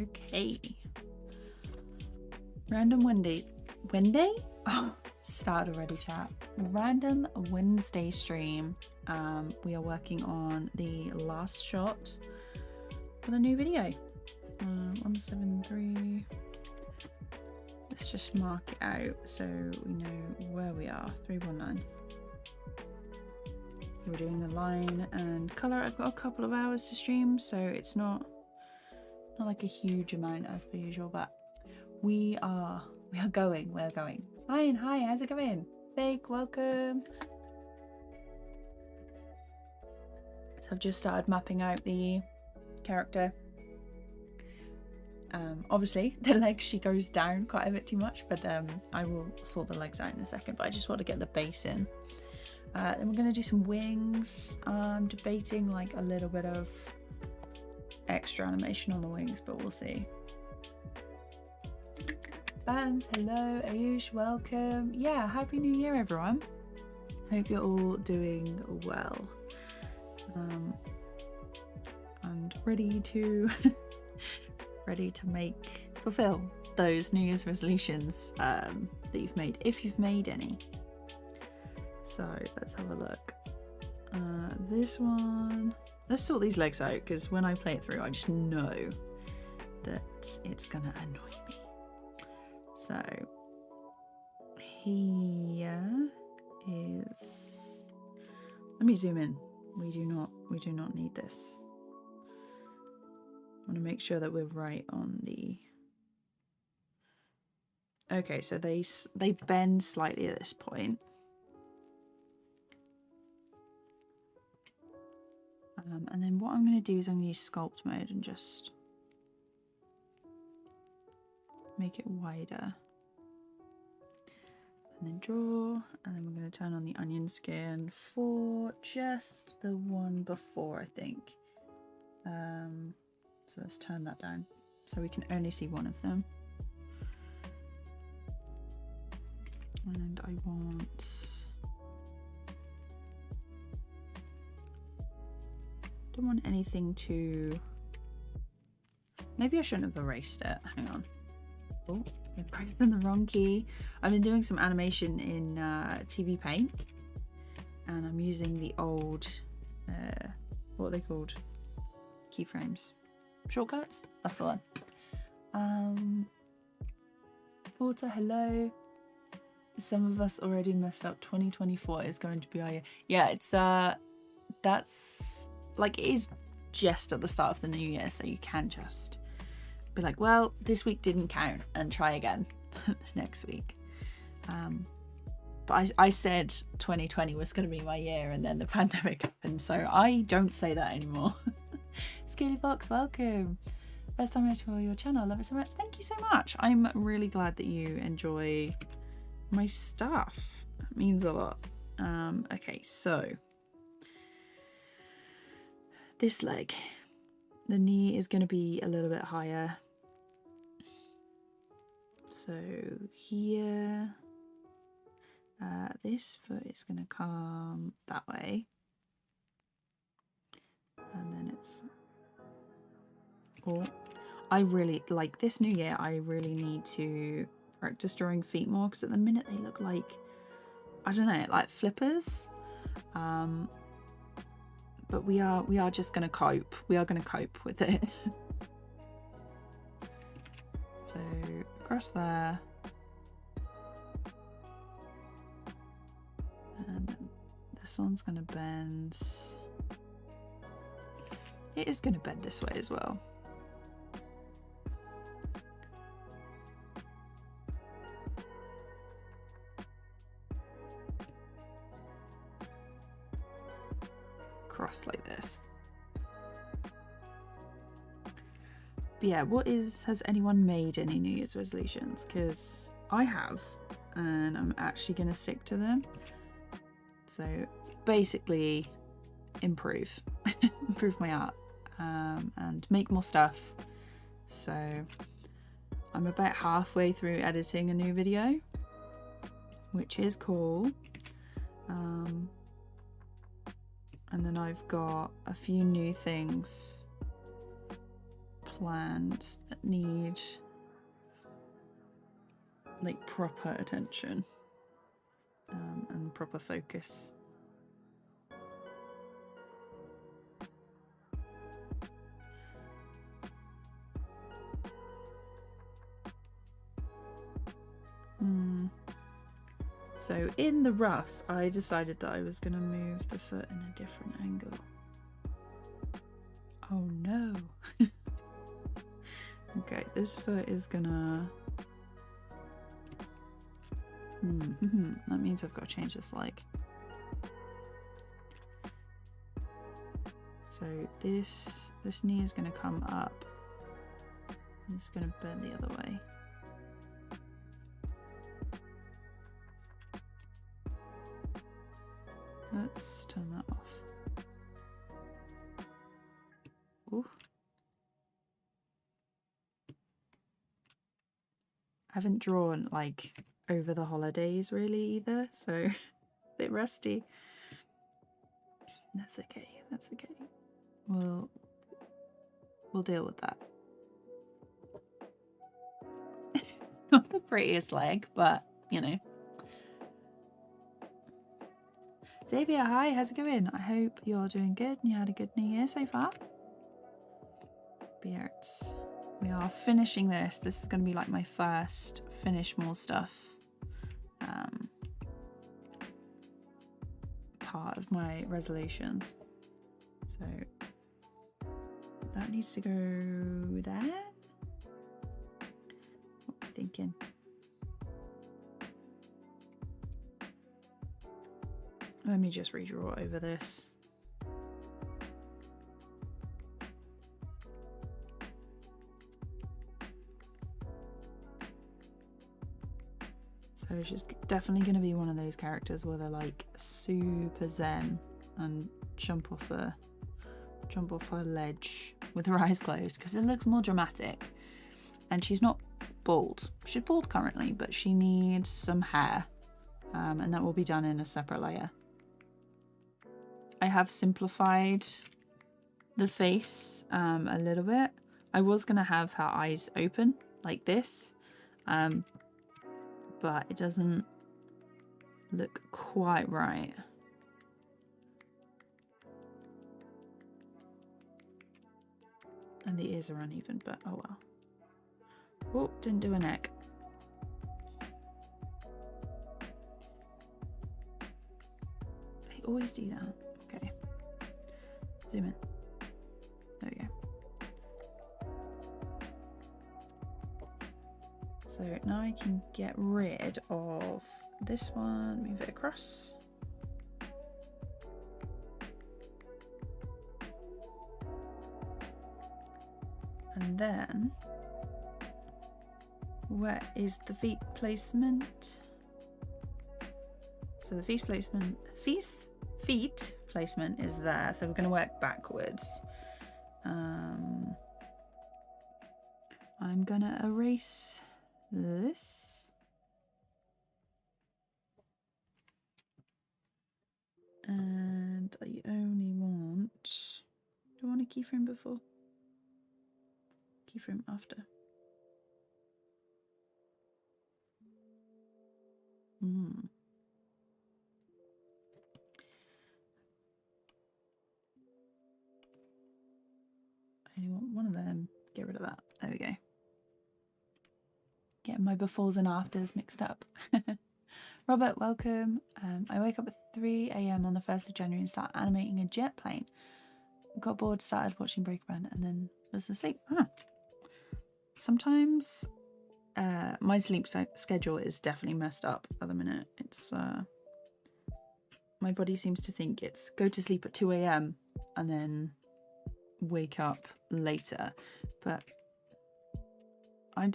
Okay. Random Wednesday. Wednesday? Oh, start already, chat. Random Wednesday stream. We are working on the last shot for the new video. 173. Let's just mark it out so we know where we are. 319. We're doing the line and color. I've got a couple of hours to stream, so it's not like a huge amount as per usual, but we're going. Fine, hi, how's it going? Fake, welcome. So I've just started mapping out the character. Obviously the legs, she goes down quite a bit too much, but I will sort the legs out in a second, but I just want to get the base in. Then we're going to do some wings. I'm debating like a little bit of extra animation on the wings, but we'll see. Bams, hello, Ayush, welcome. Yeah, happy new year everyone. Hope you're all doing well. And ready to fulfill those New Year's resolutions that you've made, if you've made any. So let's have a look. This one, let's sort these legs out, because when I play it through I just know that it's gonna annoy me. So here is, let me zoom in. We do not need this. I want to make sure that we're right on the, okay, so they bend slightly at this point. And then what I'm going to do is I'm going to use sculpt mode and just make it wider. And then draw, and then we're going to turn on the onion skin for just the one before, I think. So let's turn that down so we can only see one of them. And I don't want anything to, maybe I shouldn't have erased it. Hang on. Oh, I pressed in the wrong key. I've been doing some animation in TVPaint, and I'm using the old, what are they called? Keyframes. Shortcuts? That's the one. Porter, hello. Some of us already messed up. 2024 is going to be our year. Yeah, it's that's like, it is just at the start of the new year, so you can just be like, well, this week didn't count, and try again next week. But I said 2020 was going to be my year, and then the pandemic happened, so I don't say that anymore. Scaly Fox, welcome. First time I to your channel, I love it so much. Thank you so much. I'm really glad that you enjoy my stuff. It means a lot. Okay, so this leg, the knee is going to be a little bit higher. So here, this foot is going to come that way. And then it's, oh, I really, like this new year, I really need to practice drawing feet more, because at the minute they look like, I don't know, like flippers. But we are just going to cope. We are going to cope with it. So across there. And this one's going to bend. It is going to bend this way as well. Cross like this. But yeah, has anyone made any New Year's resolutions? Because I have, and I'm actually going to stick to them. So it's basically improve my art, and make more stuff. So I'm about halfway through editing a new video, which is cool. And then I've got a few new things planned that need like proper attention and proper focus. So in the roughs, I decided that I was going to move the foot in a different angle. Oh no. Okay, this foot is gonna... that means I've got to change this leg. So this knee is going to come up. It's going to bend the other way. Let's turn that off. Ooh. I haven't drawn like over the holidays really either, so a bit rusty. That's okay, that's okay. We'll deal with that. Not the prettiest leg, but you know. Xavier, hi, how's it going? I hope you're doing good and you had a good New Year so far. Beards. We are finishing this. This is going to be like my first finish more stuff part of my resolutions. So that needs to go there. What am I thinking? Let me just redraw over this. So she's definitely going to be one of those characters where they're like super zen and jump off a ledge with her eyes closed because it looks more dramatic. And she's not bald. She's bald currently, but she needs some hair, and that will be done in a separate layer. I have simplified the face a little bit. I was going to have her eyes open like this, but it doesn't look quite right. And the ears are uneven, but oh well. Oh, didn't do a neck. I always do that. Okay. Zoom in. There we go. So now I can get rid of this one, move it across. And then, where is the feet placement? So the feet placement is there. So we're going to work backwards. I'm going to erase this. And I only want... Do I want a keyframe before? Keyframe after. I only want one of them. Get rid of that. There we go. Getting my befores and afters mixed up. Robert, welcome. I wake up at 3 AM on the 1st of January and start animating a jet plane. Got bored, started watching Breaking Bad, and then was asleep. Sometimes my sleep schedule is definitely messed up at the minute. It's my body seems to think it's go to sleep at 2 AM and then wake up later, but I'm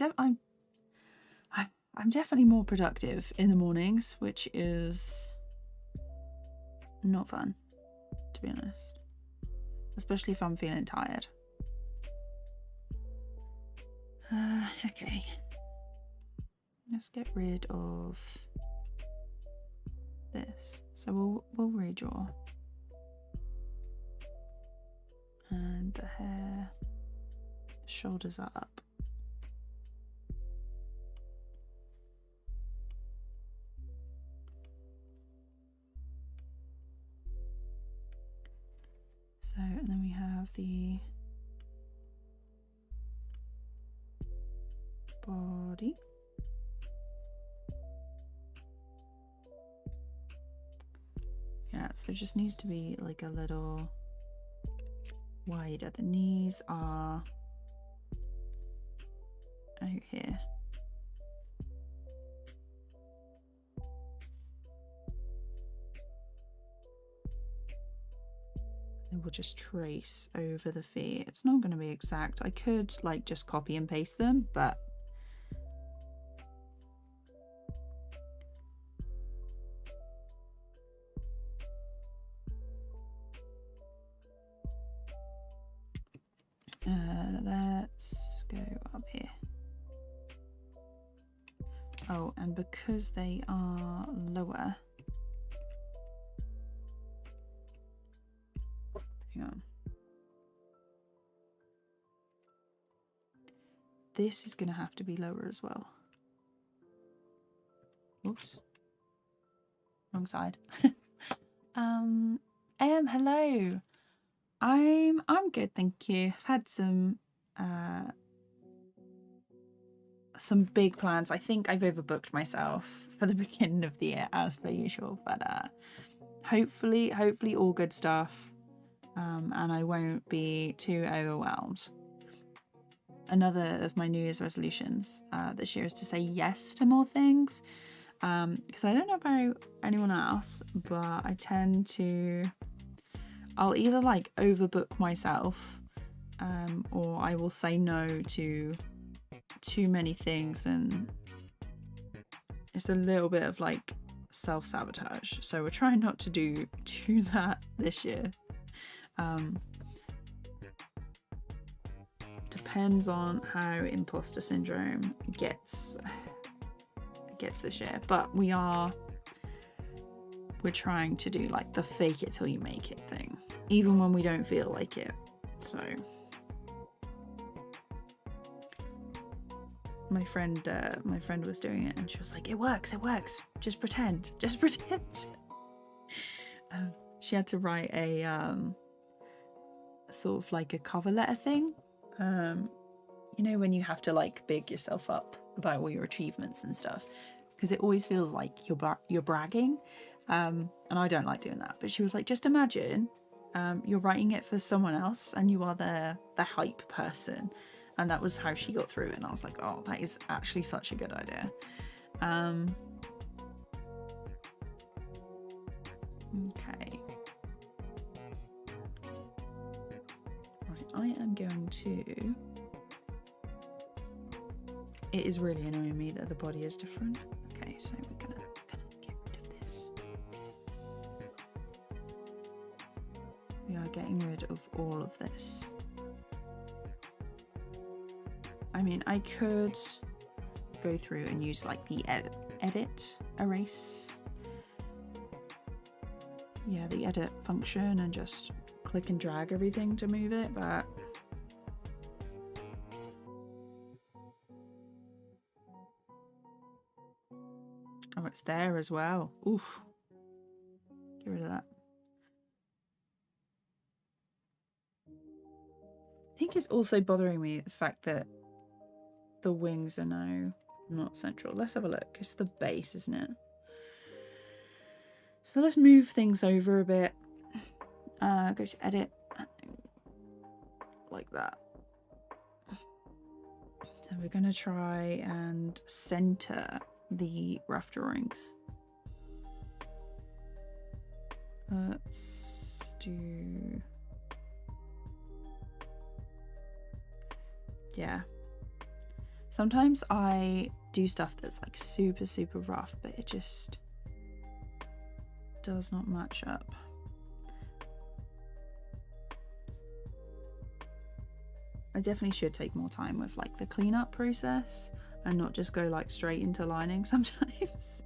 definitely more productive in the mornings, which is not fun, to be honest, especially if I'm feeling tired. Okay, let's get rid of this. So we'll redraw, and the hair Shoulders are up. So, and then we have the body. Yeah, so it just needs to be like a little wider. The knees are out here. And we'll just trace over the feet. It's not going to be exact. I could like just copy and paste them, but let's go up here. Oh, and because they are lower, hang on. This is going to have to be lower as well. Oops. Wrong side. Hello. I'm good, thank you. I've had some big plans. I think I've overbooked myself for the beginning of the year as per usual, but hopefully all good stuff, and I won't be too overwhelmed. Another of my New Year's resolutions this year is to say yes to more things, because I don't know about anyone else, but I tend to, I'll either like overbook myself, or I will say no to too many things, and it's a little bit of like self-sabotage, so we're trying not to do that this year. Depends on how imposter syndrome gets this year, but we're trying to do like the fake it till you make it thing, even when we don't feel like it. So my friend was doing it and she was like, it works, just pretend. She had to write a sort of like a cover letter thing, you know, when you have to like big yourself up about all your achievements and stuff, because it always feels like you're bragging, and I don't like doing that. But she was like, just imagine you're writing it for someone else and you are the hype person. And that was how she got through it. And I was like, oh, that is actually such a good idea. Okay. Right, I am going to... It is really annoying me that the body is different. Okay, so we're gonna get rid of this. We are getting rid of all of this. I mean, I could go through and use like the edit, erase. Yeah, the edit function, and just click and drag everything to move it, but oh, it's there as well. Oof. Get rid of that. I think it's also bothering me the fact that the wings are now not central. Let's have a look. It's the base, isn't it? So let's move things over a bit. Go to edit, like that. So we're gonna try and center the rough drawings. Let's do... Yeah. Sometimes I do stuff that's like super rough, but it just does not match up. I definitely should take more time with like the cleanup process and not just go like straight into lining sometimes.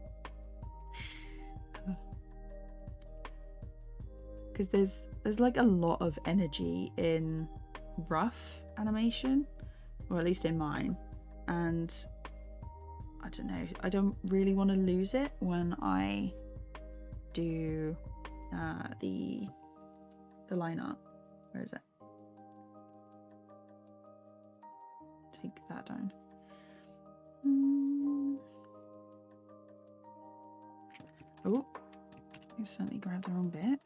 Because there's like a lot of energy in rough animation. or at least in mine. And I don't know, I don't really want to lose it when I do the line art. Where is it? Take that down. Oh, I certainly grabbed the wrong bit.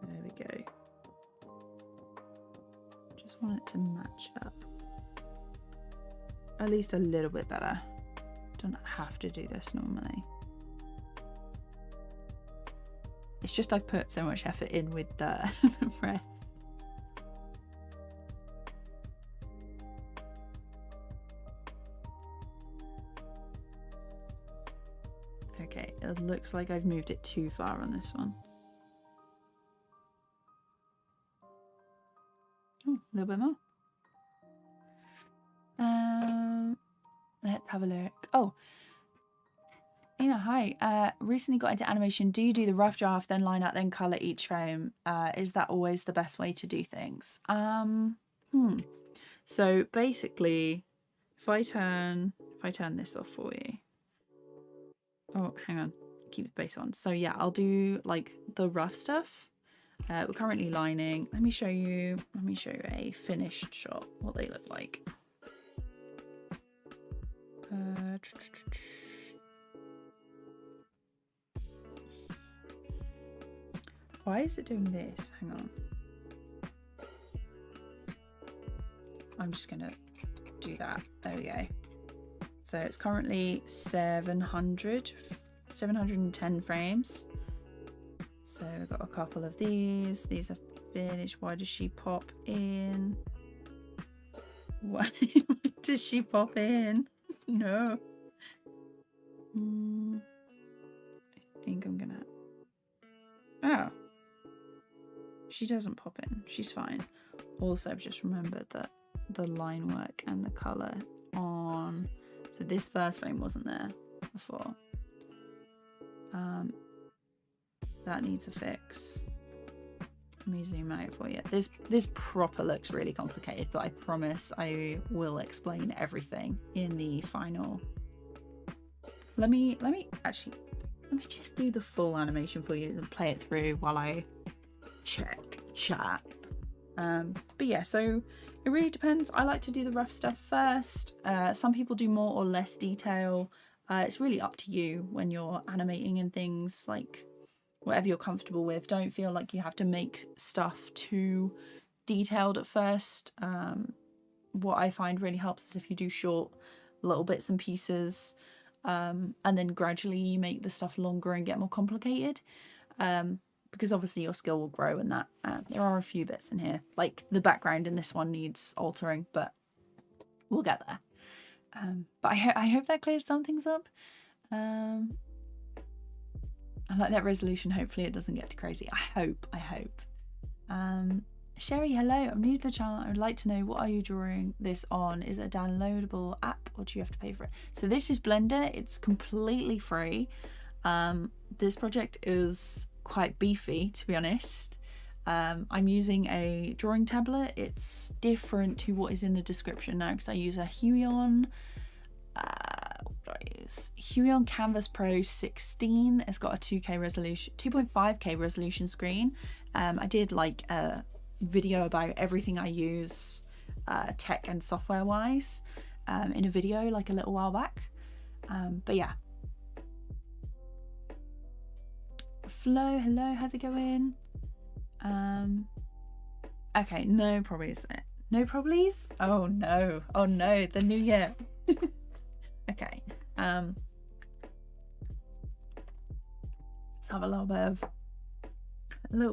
There we go. Just want it to match up at least a little bit better. Don't have to do this normally. It's just I've put so much effort in with the rest. Okay, it looks like I've moved it too far on this one. Oh, a little bit more. Let's have a look. Oh, Ina, hi. Recently got into animation. Do you do the rough draft, then line up, then color each frame? Is that always the best way to do things? So basically, if I turn this off for you. Oh, hang on. Keep the base on. So yeah, I'll do like the rough stuff. We're currently lining. Let me show you a finished shot, what they look like. Why is it doing this? Hang on. I'm just gonna do that. There we go. So it's currently 710 frames. So we've got a couple of these. These are finished. Why does she pop in? Why does she pop in? No. I think I'm gonna... Oh. She doesn't pop in. She's fine. Also, I've just remembered that the line work and the colour on... So this first frame wasn't there before. That needs a fix. Let me zoom out for you. This proper looks really complicated, but I promise I will explain everything in the final. Let me just do the full animation for you and play it through while I check chat. But yeah, so it really depends. I like to do the rough stuff first. Some people do more or less detail. It's really up to you when you're animating and things, like whatever you're comfortable with. Don't feel like you have to make stuff too detailed at first. What I find really helps is if you do short little bits and pieces, and then gradually you make the stuff longer and get more complicated. Because obviously your skill will grow in that. There are a few bits in here, like the background in this one needs altering, but we'll get there. But I hope that clears some things up. I like that resolution. Hopefully it doesn't get too crazy. I hope. Sherry, hello. I'm new to the channel. I would like to know, what are you drawing this on? Is it a downloadable app or do you have to pay for it? So this is Blender. It's completely free. This project is quite beefy, to be honest. I'm using a drawing tablet. It's different to what is in the description now because I use a Huion Canvas Pro 16. It's got a 2K resolution, 2.5K resolution screen. I did like a video about everything I use tech and software wise in a video like a little while back. But yeah. Flo, hello, how's it going? Okay, no probably. No probablys? Oh no, the new year. Okay, let's have a little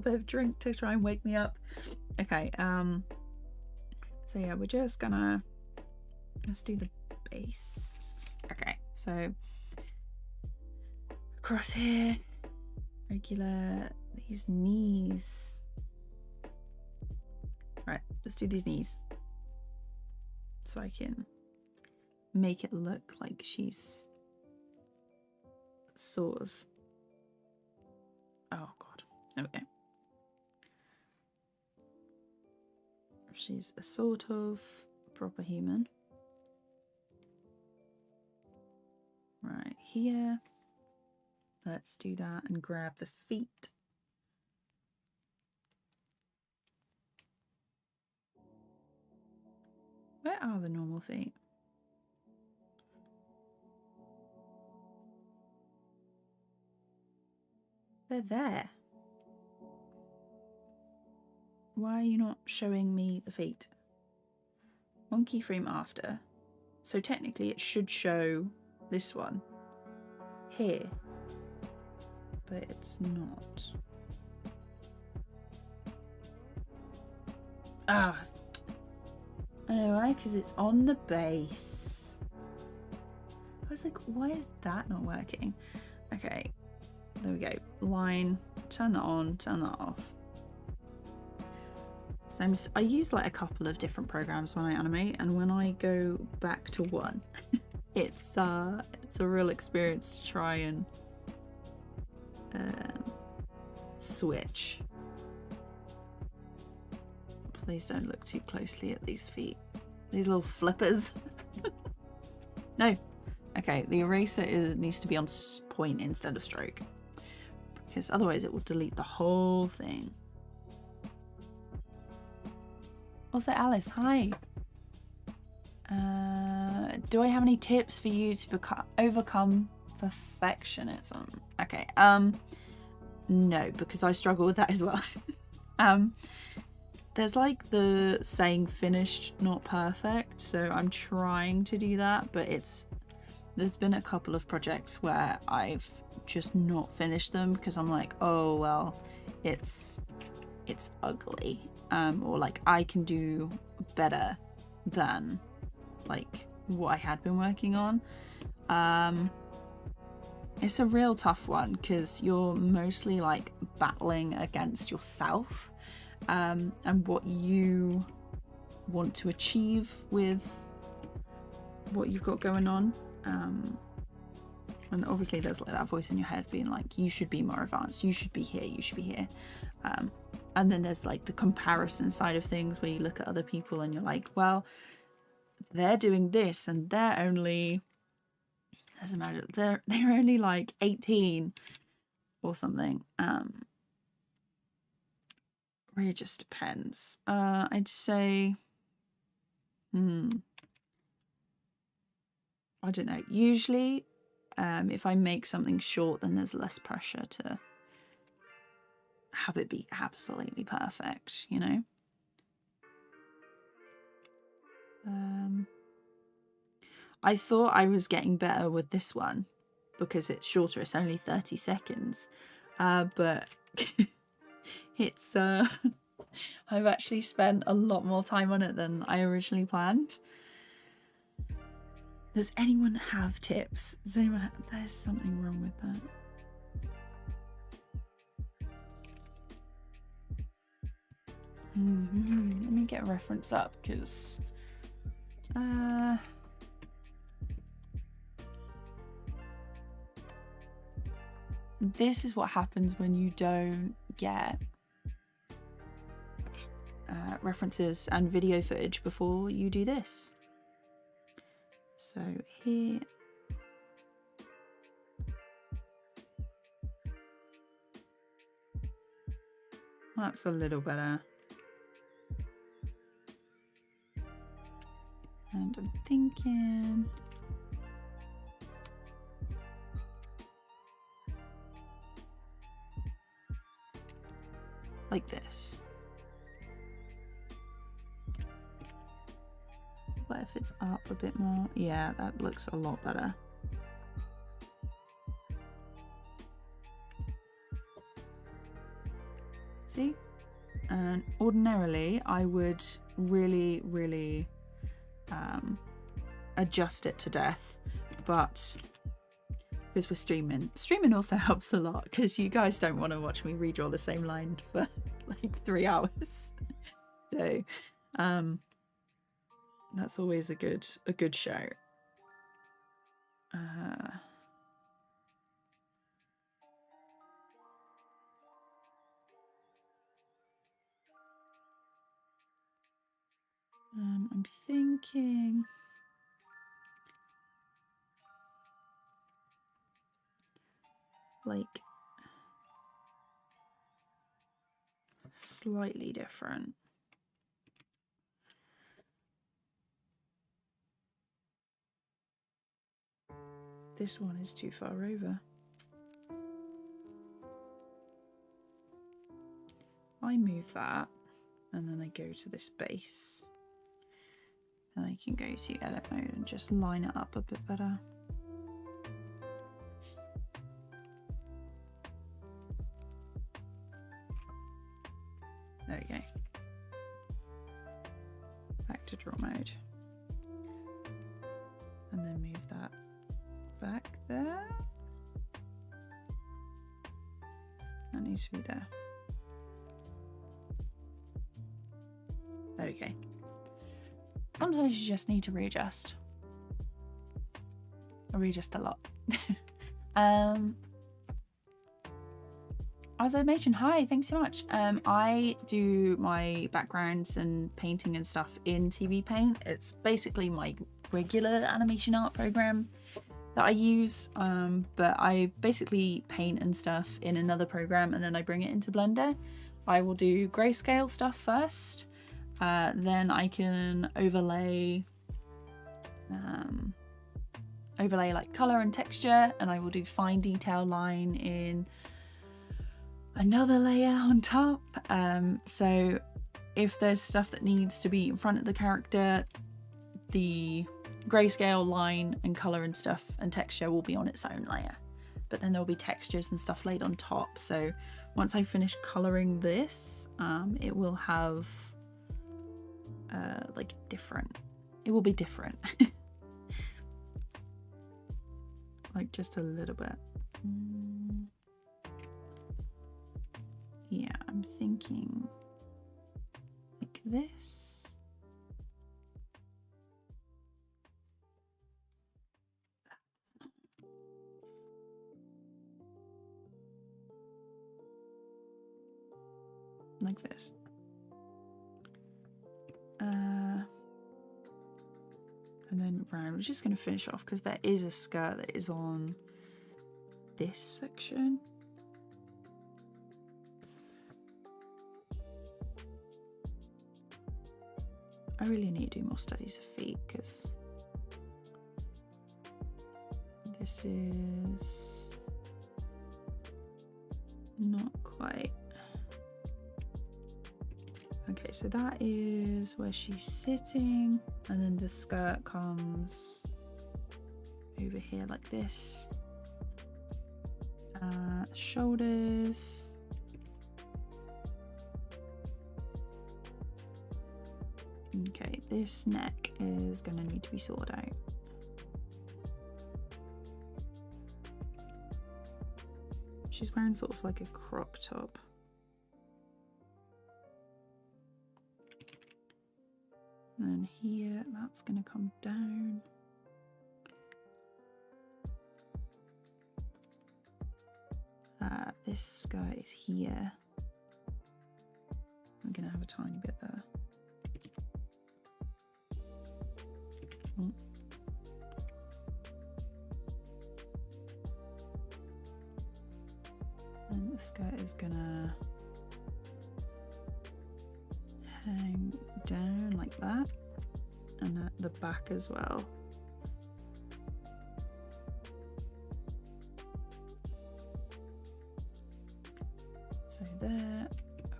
bit of drink to try and wake me up. Okay, so yeah, we're just gonna, let's do the base. Okay, so across here, regular, these knees. Right, let's do these knees so I can make it look like she's sort of, oh god, there we go. She's a sort of proper human. Right here. Let's do that and grab the feet. Where are the normal feet? They're there. Why are you not showing me the feet? One keyframe after. So technically it should show this one here, but it's not. Ah, I know why, because it's on the base. I was like, why is that not working? Okay, there we go. Line, turn that on, turn that off. So I use like a couple of different programs when I animate, and when I go back to one, it's a real experience to try and switch. Please don't look too closely at these feet. These little flippers. No. Okay, the eraser needs to be on point instead of stroke, because otherwise it will delete the whole thing. Also, Alice, hi. Do I have any tips for you to overcome perfectionism? Okay, no, because I struggle with that as well. There's like the saying finished, not perfect, so I'm trying to do that, but there's been a couple of projects where I've just not finished them because I'm like, oh well, it's ugly, or like I can do better than like what I had been working on. It's a real tough one because you're mostly like battling against yourself, and what you want to achieve with what you've got going on. And obviously there's like that voice in your head being like, you should be more advanced, you should be here, you should be here. And then there's like the comparison side of things where you look at other people and you're like, well, they're doing this and they're only, doesn't matter, they're only like 18 or something. Really just depends. I'd say, I don't know. Usually, if I make something short, then there's less pressure to have it be absolutely perfect, you know? I thought I was getting better with this one because it's shorter. It's only 30 seconds. But it's... I've actually spent a lot more time on it than I originally planned. Does anyone have tips? Does anyone have... There's something wrong with that. Let me get a reference up because this is what happens when you don't get references and video footage before you do this. So here, that's a little better. And I'm thinking like this. But if it's up a bit more, yeah, that looks a lot better. See? And ordinarily I would really, really adjust it to death, but because we're streaming also helps a lot because you guys don't want to watch me redraw the same line for like 3 hours. So that's always a good show. I'm thinking like slightly different. This one is too far over. I move that and then I go to this base. Then I can go to edit mode and just line it up a bit better. There we go. Back to draw mode. And then move that back there. That needs to be there. There we go. Sometimes you just need to readjust. I readjust a lot. As I mentioned, hi, thanks so much. I do my backgrounds and painting and stuff in TVPaint. It's basically my regular animation art program that I use, but I basically paint and stuff in another program and then I bring it into Blender. I will do grayscale stuff first, then I can overlay like color and texture, and I will do fine detail line in another layer on top. So if there's stuff that needs to be in front of the character, the grayscale line and color and stuff and texture will be on its own layer, but then there'll be textures and stuff laid on top. So once I finish coloring this, it will have like different, it will be different. Like just a little bit. Yeah, I'm thinking like this. Like this. And then round. We're just going to finish off because there is a skirt that is on this section. I really need to do more studies of feet because this is not quite. Okay, so that is where she's sitting, and then the skirt comes over here like this. Shoulders. Okay, this neck is going to need to be sorted out. She's wearing sort of like a crop top. And then here, that's going to come down. This skirt is here. I'm going to have a tiny bit there. Oh. And the skirt is going to hang down like that, and at the back as well. So there,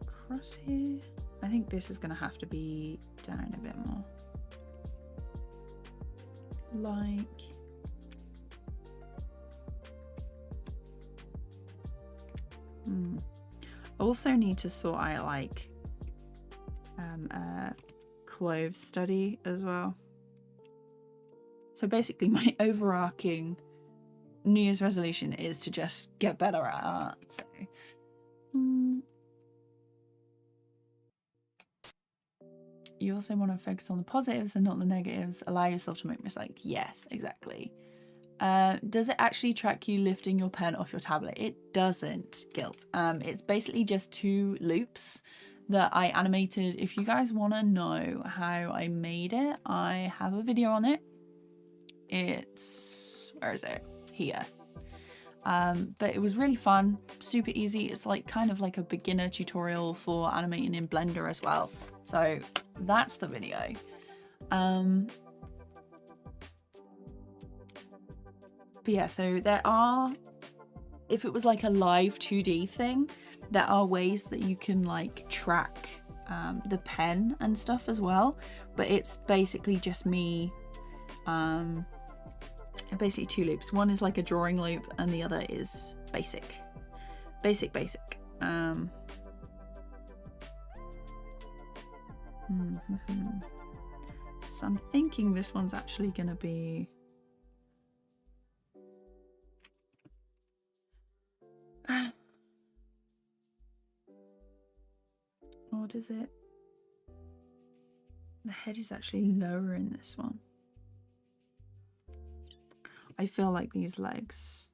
across here. I think this is going to have to be down a bit more. Like also need to sort out like clothes study as well. So basically my overarching New Year's resolution is to just get better at art. So you also want to focus on the positives and not the negatives. Allow yourself to make mistakes. Yes, exactly. Does it actually track you lifting your pen off your tablet? It doesn't, Guilt. It's basically just 2 loops that I animated. If you guys want to know how I made it, I have a video on it. It's, where is it? Here. But it was really fun, super easy. It's like kind of like a beginner tutorial for animating in Blender as well. So that's the video. But yeah, so there are, if it was like a live 2D thing, there are ways that you can like track the pen and stuff as well. But it's basically just me, basically two loops. One is like a drawing loop and the other is basic. So I'm thinking this one's actually gonna be, what is it? The head is actually lower in this one. I feel like these legs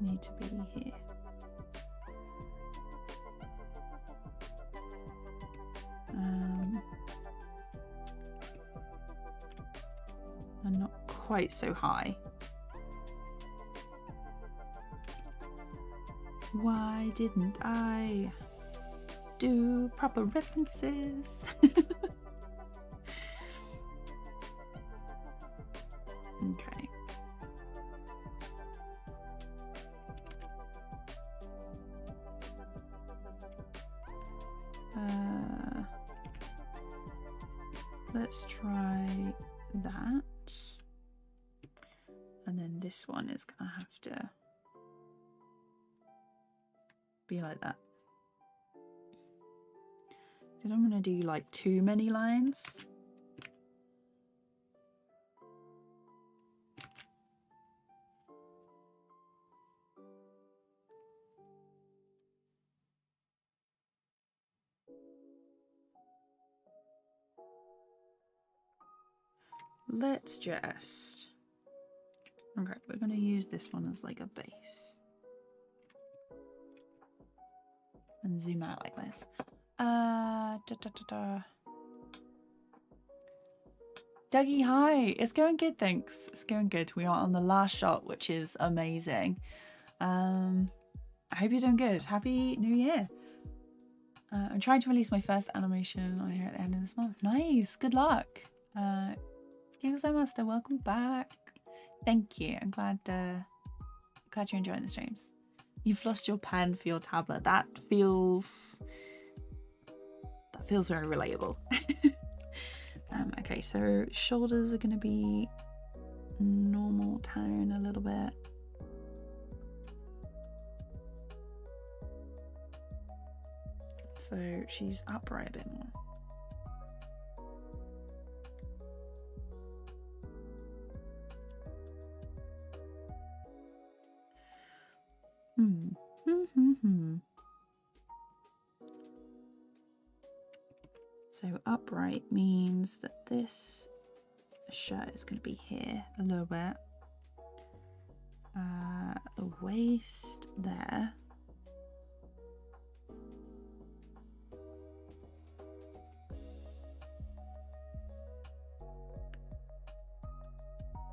need to be here. And not quite so high. Why didn't I do proper references? Okay. Let's try that. And then this one is gonna have to be like that. I don't want to do like too many lines. Let's just, okay, we're going to use this one as like a base. And zoom out like this. Dougie, hi. It's going good, thanks. It's going good. We are on the last shot, which is amazing. I hope you're doing good. Happy New Year. I'm trying to release my first animation on here at the end of this month. Nice. Good luck. Master, welcome back. Thank you. I'm glad you're enjoying the streams. You've lost your pen for your tablet. That feels very relatable. Okay, so shoulders are going to be normal tone a little bit. So she's upright a bit more. So upright means that this shirt is going to be here a little bit. The waist there.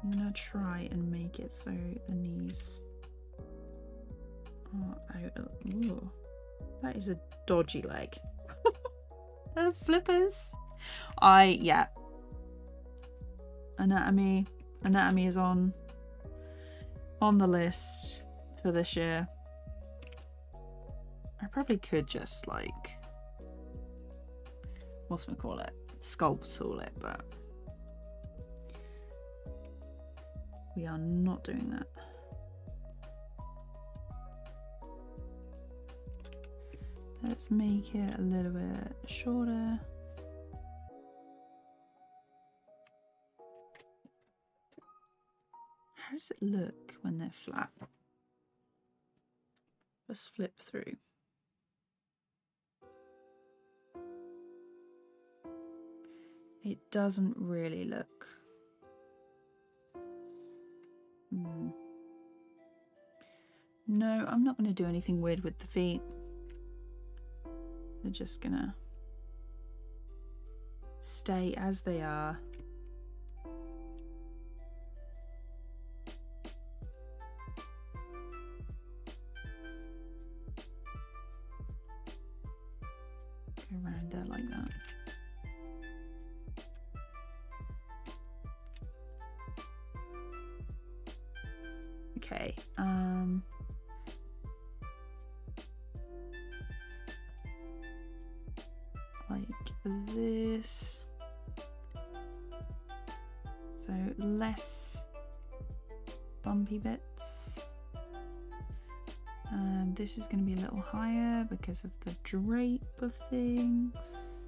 I'm going to try and make it so the knees are out. Ooh, that is a dodgy leg. The flippers. Yeah. Anatomy is on the list for this year. I probably could just like, sculpt tool it, but we are not doing that. Let's make it a little bit shorter. How does it look when they're flat? Let's flip through. It doesn't really look. No, I'm not going to do anything weird with the feet. They're just gonna stay as they are. Go around there like that. Okay, like this. So less bumpy bits. And this is going to be a little higher because of the drape of things.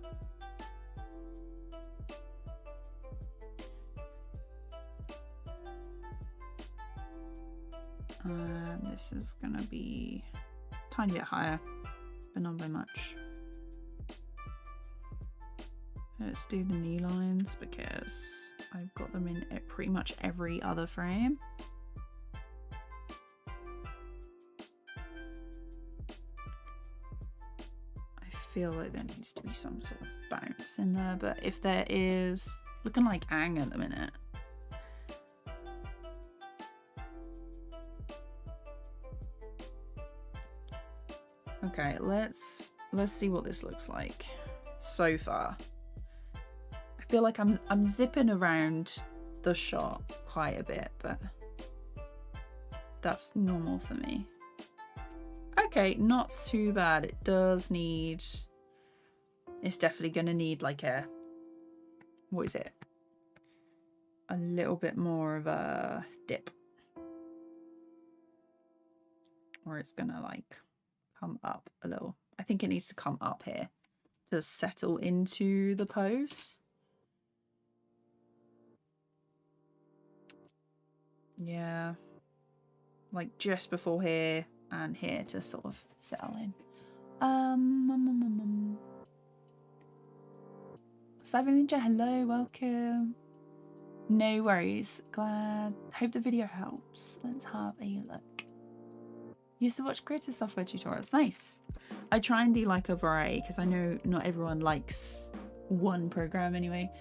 And this is going to be a tiny bit higher, but not by much. Let's do the knee lines because I've got them in pretty much every other frame. I feel like there needs to be some sort of bounce in there, but if there is, looking like Aang at the minute. Okay, let's see what this looks like so far. I feel like I'm zipping around the shot quite a bit, but that's normal for me. Okay, not too bad. It does need, it's definitely gonna need like a, what is it? A little bit more of a dip. Or it's gonna like come up a little. I think it needs to come up here to settle into the pose. Yeah, like just before here and here to sort of settle in. Cyber Ninja, hello, welcome. No worries, glad. Hope the video helps. Let's have a look. Used to watch creative software tutorials. Nice. I try and do like a variety because I know not everyone likes one program anyway.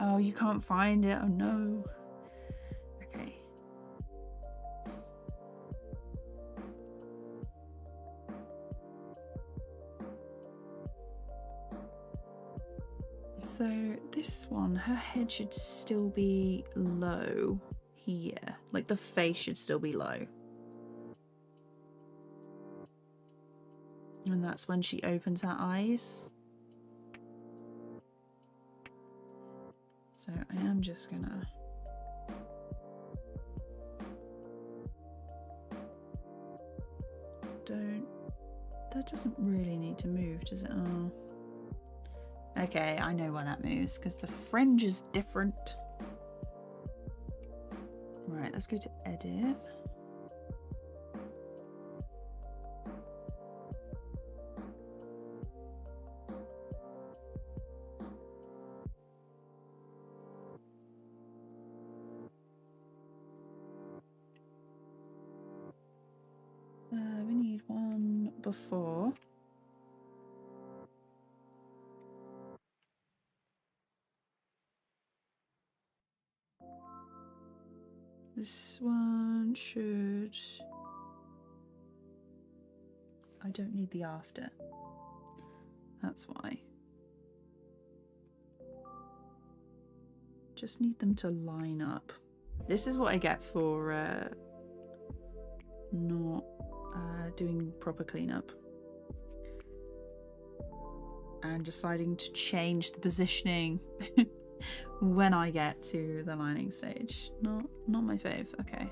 Oh, you can't find it. Oh no. Okay. So this one, her head should still be low here. Like the face should still be low. And that's when she opens her eyes. So I am just gonna that doesn't really need to move, does it? Oh. Okay, I know why that moves, because the fringe is different. Right, let's go to edit. We need one before. This one should... I don't need the after. That's why. Just need them to line up. This is what I get for not doing proper cleanup. And deciding to change the positioning when I get to the lining stage. Not my fave. Okay.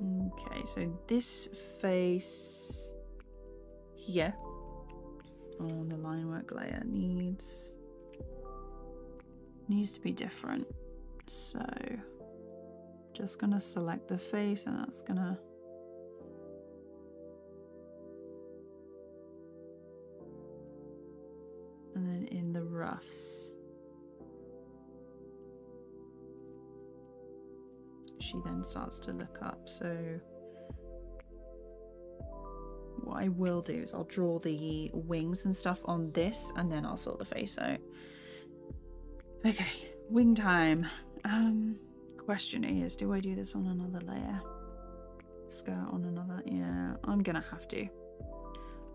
Okay, so this face here on the line work layer needs to be different. So just gonna select the face, and that's gonna and then in the roughs she then starts to look up. So what I will do is I'll draw the wings and stuff on this, and then I'll sort the face out. Okay, wing time. Question is, do I do this on another layer? Skirt on another? Yeah, I'm gonna have to.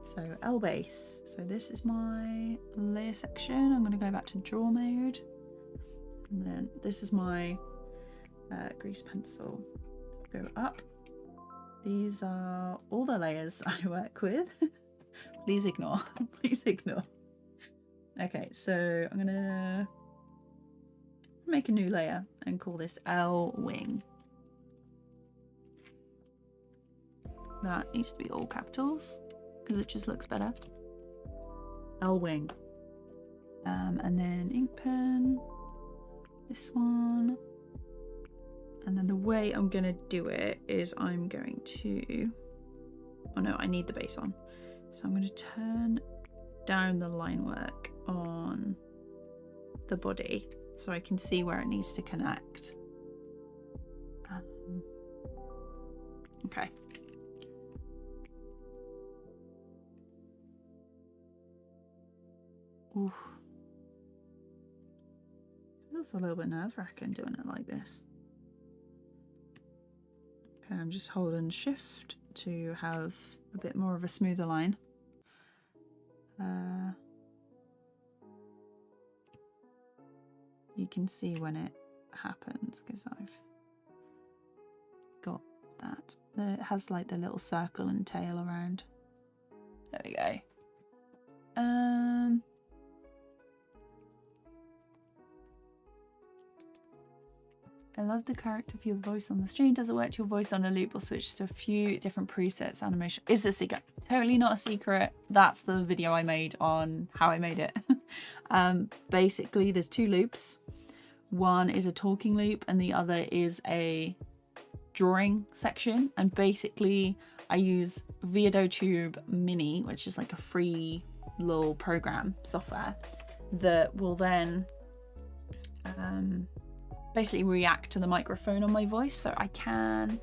So L base. So this is my layer section. I'm gonna go back to draw mode. And then this is my grease pencil. Go up. These are all the layers I work with. Please ignore. Please ignore. Okay, so I'm gonna make a new layer and call this L wing. That needs to be all capitals because it just looks better. L wing. And then ink pen. This one. And then the way I'm gonna do it is I'm going to, oh no, I need the base on. So I'm gonna turn down the line work on the body so I can see where it needs to connect. Okay. Oof. Feels a little bit nerve-wracking doing it like this. Okay, I'm just holding shift to have a bit more of a smoother line. You can see when it happens because I've got that. It has like the little circle and tail around. There we go. I love the character for your voice on the stream. Does it work to your voice on a loop or switch to a few different presets? Animation is a secret. Totally not a secret. That's the video I made on how I made it. Basically, there's two loops. One is a talking loop and the other is a drawing section. And basically, I use VideoTube Mini, which is like a free little program software that will then basically react to the microphone on my voice. So I can,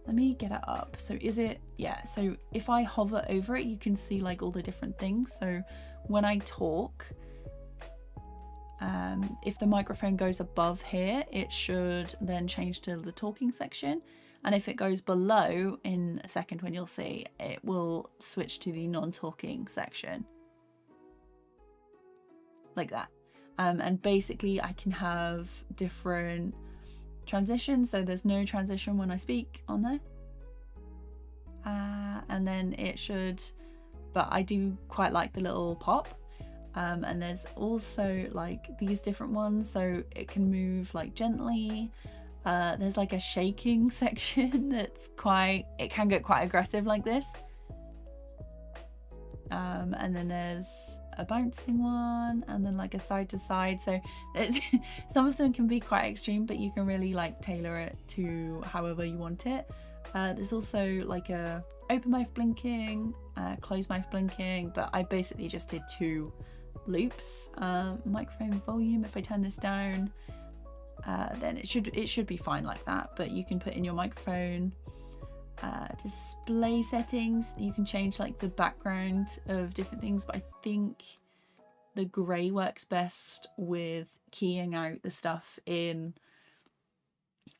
let me get it up. So is it, yeah, so if I hover over it, you can see like all the different things. So when I talk, if the microphone goes above here, it should then change to the talking section. And if it goes below, in a second when you'll see, it will switch to the non-talking section. Like that. And basically I can have different transitions. So there's no transition when I speak on there. And then it should, but I do quite like the little pop. And there's also like these different ones. So it can move like gently. There's like a shaking section that's quite, it can get quite aggressive like this. And then there's a bouncing one and then like a side to side. So some of them can be quite extreme, but you can really like tailor it to however you want it. There's also like a open mouth blinking, closed mouth blinking, but I basically just did two loops. Microphone volume, if I turn this down, then it should be fine like that, but you can put in your microphone. Display settings, you can change like the background of different things, but I think the grey works best with keying out the stuff in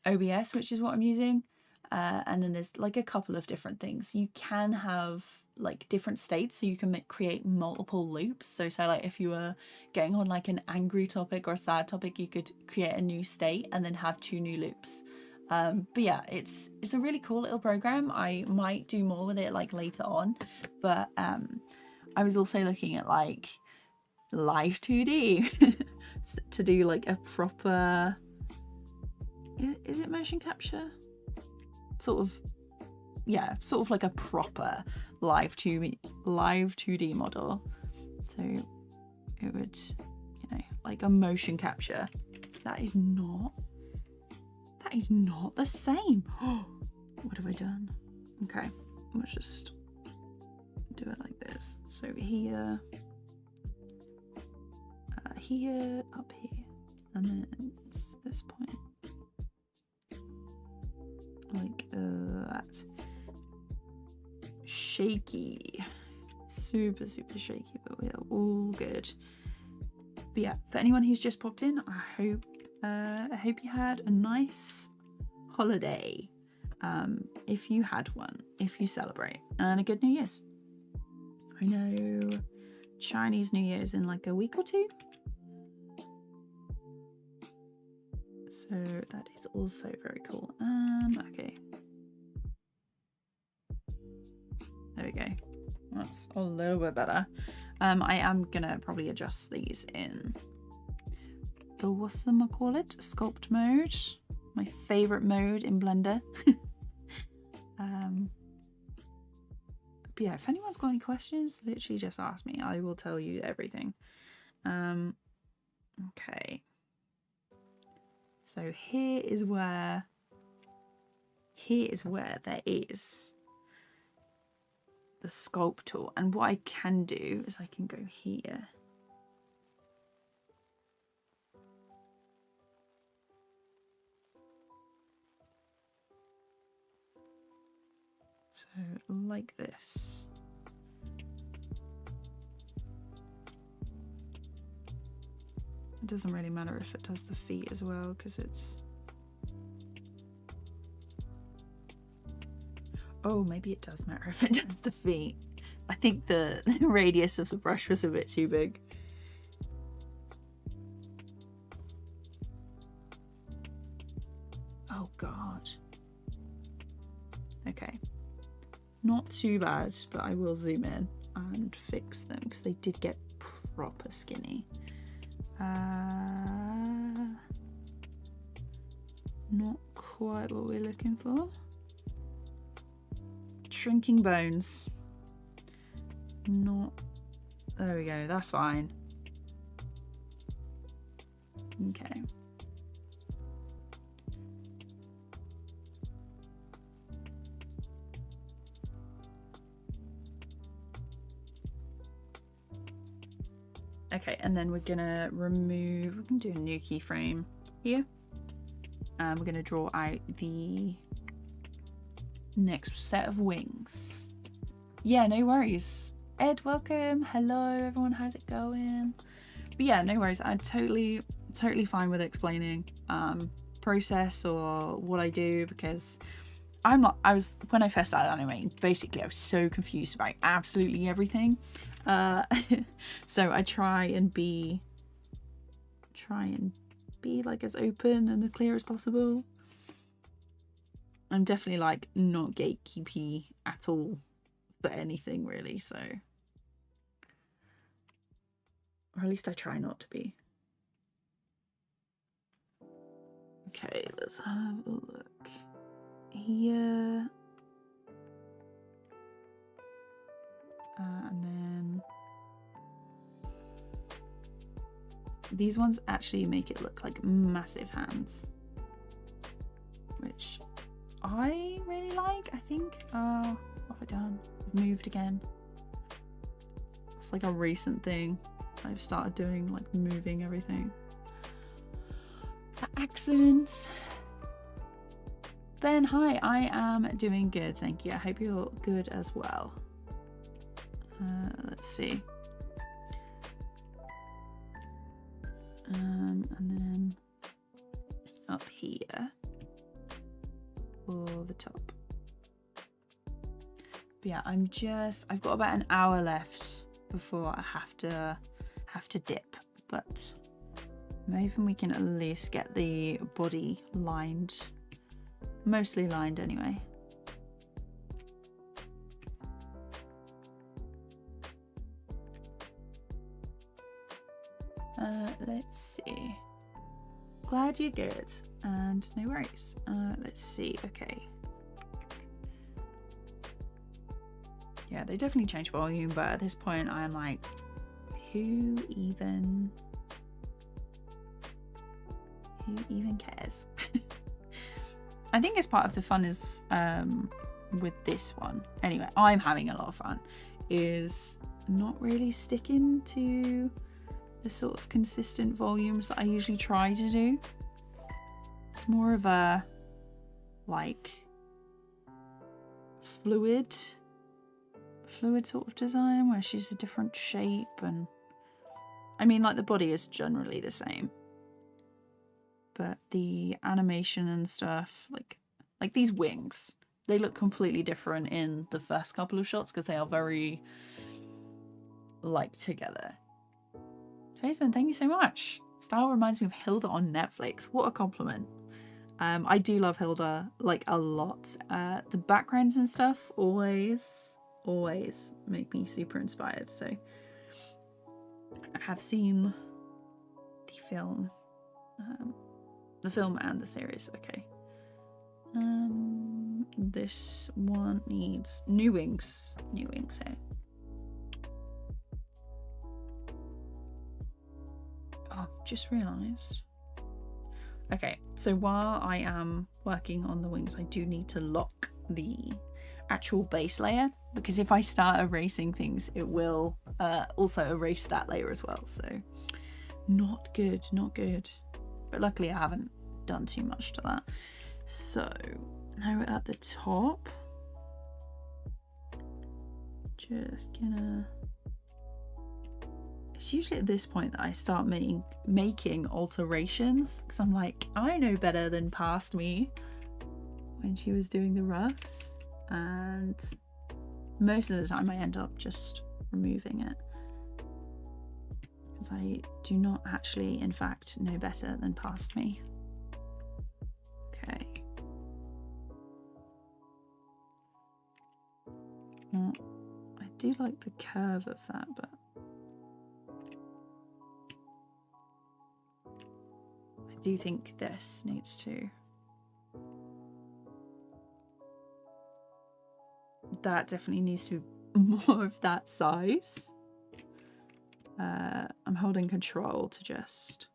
OBS, which is what I'm using. And then there's like a couple of different things. You can have like different states, so you can create multiple loops. So say like if you were getting on like an angry topic or a sad topic, you could create a new state and then have two new loops. But yeah, it's a really cool little program. I might do more with it like later on, but I was also looking at like live 2D to do like a proper, is it motion capture? Sort of, yeah, sort of like a proper live 2D model. So it would, you know, like a motion capture. That is not the same. What have I done? Okay, let's just do it like this. So here, here, up here, and then it's this point. like that. Shaky, super shaky, but we're all good. But yeah, for anyone who's just popped in, I hope you had a nice holiday, if you had one, if you celebrate, and a good New Year's. I know Chinese New Year is in like a week or two, so that is also very cool. Okay, there we go. That's a little bit better. I am gonna probably adjust these in the whatchamacallit, sculpt mode, my favorite mode in Blender. But yeah, if anyone's got any questions, literally just ask me. I will tell you everything. Okay. So here is where there is the sculpt tool, and what I can do is I can go here. So like this. It doesn't really matter if it does the feet as well, because it's... Oh, maybe it does matter if it does the feet. I think the radius of the brush was a bit too big. Oh God. Okay. Not too bad, but I will zoom in and fix them because they did get proper skinny. Not quite what we're looking for. Shrinking bones. Not... There we go, that's fine. Okay. Okay, and then we're gonna remove, we're gonna do a new keyframe here. And we're gonna draw out the next set of wings. Yeah, no worries. Ed, welcome. Hello, everyone. How's it going? But yeah, no worries. I'm totally fine with explaining process or what I do, because when I first started animating, basically I was so confused about absolutely everything. So I try and be like as open and as clear as possible. I'm definitely like not gatekeepy at all for anything really, so, or at least I try not to be. Okay, let's have a look here. And then these ones actually make it look like massive hands, which I really like, I think. What have I done? I've moved again. It's like a recent thing I've started doing, like moving everything. Accidents. Ben, hi, I am doing good, thank you. I hope you're good as well. Let's see. And then up here for the top. But yeah, I've got about an hour left before I have to dip, but I'm hoping we can at least get the body lined, mostly lined anyway. Let's see. Glad you're good, and no worries. Let's see. Okay. Yeah, they definitely changed volume, but at this point I'm like, who even cares? I think it's part of the fun is with this one. Anyway, I'm having a lot of fun. Is not really sticking to the sort of consistent volumes that I usually try to do. It's more of a like fluid sort of design where she's a different shape, and I mean, like, the body is generally the same, but the animation and stuff, like these wings, they look completely different in the first couple of shots because they are very like together. Jason, thank you so much. Style reminds me of Hilda on Netflix. What a compliment. I do love Hilda, like, a lot. The backgrounds and stuff always make me super inspired. So I have seen the film and the series. Okay. This one needs new wings here. Oh, just realised. Okay, so while I am working on the wings, I do need to lock the actual base layer, because if I start erasing things, it will also erase that layer as well. So not good, not good. But luckily I haven't done too much to that. So now we're at the top. Just gonna... It's usually at this point that I start making alterations, because I'm like, I know better than past me when she was doing the roughs, and most of the time I end up just removing it because I do not actually, in fact, know better than past me. Okay. Well, I do like the curve of that, but I do think this needs to... That definitely needs to be more of that size. I'm holding control to just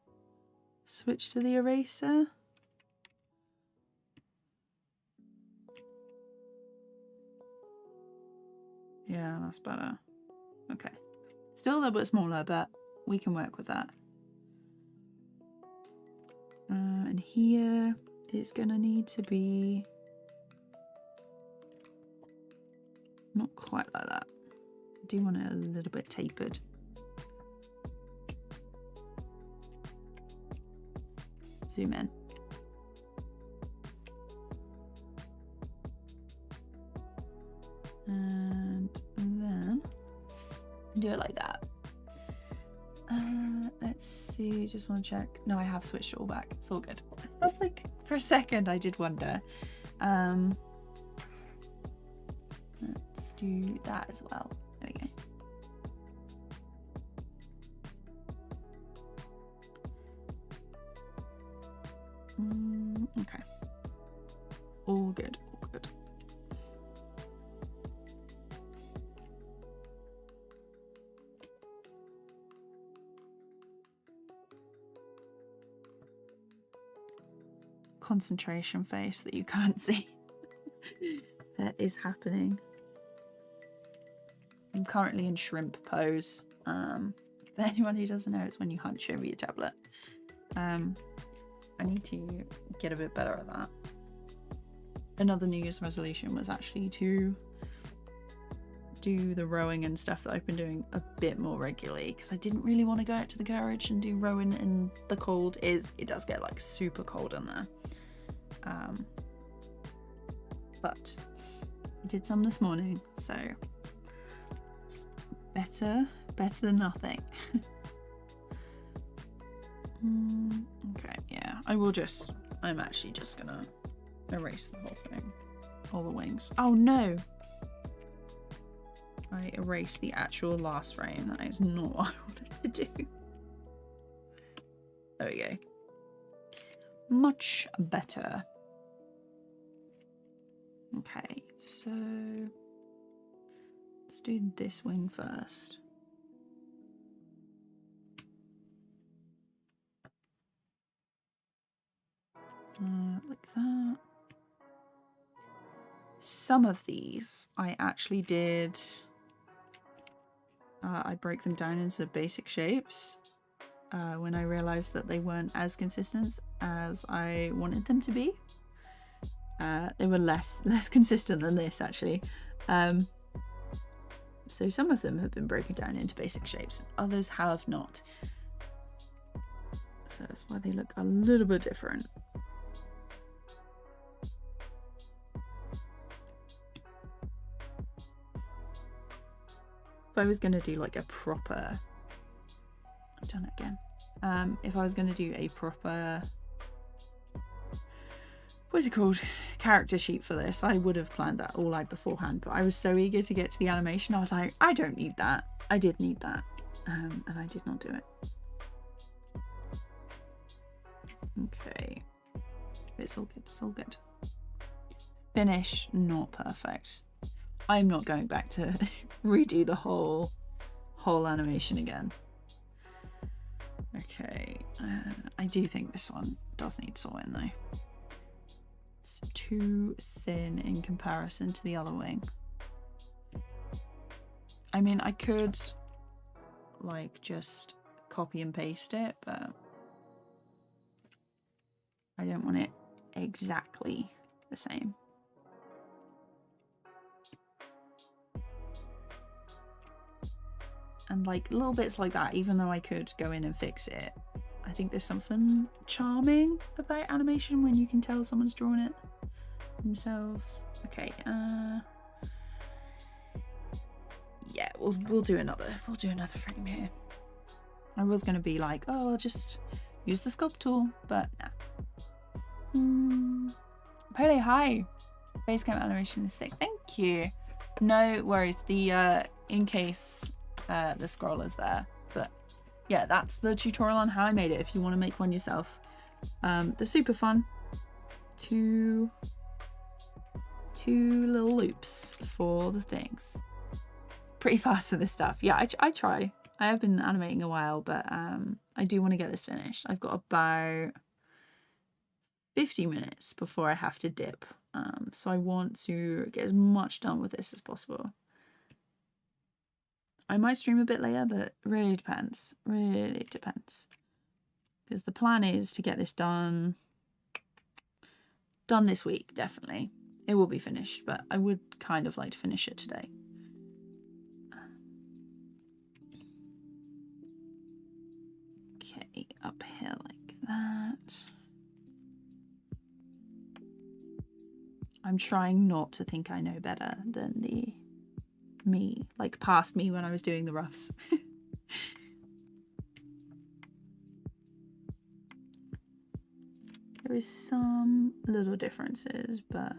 switch to the eraser. Yeah, that's better. Okay. Still a little bit smaller, but we can work with that. And here it's gonna need to be not quite like that. I do want it a little bit tapered. Zoom in. And then do it like that. Let's see, just want to check. No, I have switched it all back. It's all good. I was like, for a second I did wonder. Let's do that as well. There we go. Okay. All good, all good. Concentration face that you can't see. That is happening. I'm currently in shrimp pose. For anyone who doesn't know, it's when you hunch over your tablet. I need to get a bit better at that. Another New Year's resolution was actually to do the rowing and stuff that I've been doing a bit more regularly, because I didn't really want to go out to the garage and do rowing in the cold. It does get like super cold in there. But I did some this morning, so it's better than nothing. Okay, yeah, I'm actually just gonna erase the whole thing, all the wings. Oh no, I erased the actual last frame. That is not what I wanted to do. There we go. Much better. Okay, so let's do this wing first. Like that. Some of these I actually did. I broke them down into basic shapes when I realized that they weren't as consistent as I wanted them to be. They were less consistent than this, actually. So some of them have been broken down into basic shapes, and others have not. So that's why they look a little bit different. If I was going to do like a proper... I've done it again. If I was going to do a proper... What's it called? Character sheet for this, I would have planned that all out beforehand, but I was so eager to get to the animation, I was like, I don't need that. I did need that, and I did not do it. Okay, it's all good, it's all good. Finish, not perfect. I'm not going back to redo the whole animation again. Okay, I do think this one does need sorting though. It's too thin in comparison to the other wing. I mean, I could like just copy and paste it, but I don't want it exactly the same. And like little bits like that, even though I could go in and fix it, I think there's something charming about animation when you can tell someone's drawn it themselves. Okay, yeah, we'll do another frame here. I was gonna be like, oh, I'll just use the sculpt tool, but nah. Pele, hi. Basecamp animation is sick. Thank you. No worries. The in case the scroller's there, but yeah, that's the tutorial on how I made it if you want to make one yourself. They're super fun. Two little loops for the things. Pretty fast for this stuff. Yeah, I try. I have been animating a while, but I do want to get this finished. I've got about 50 minutes before I have to dip. So I want to get as much done with this as possible. I might stream a bit later, but really depends. Really depends. Because the plan is to get this done this week, definitely. It will be finished, but I would kind of like to finish it today. Okay, up here like that. I'm trying not to think I know better than the me, like past me when I was doing the roughs. There is some little differences, but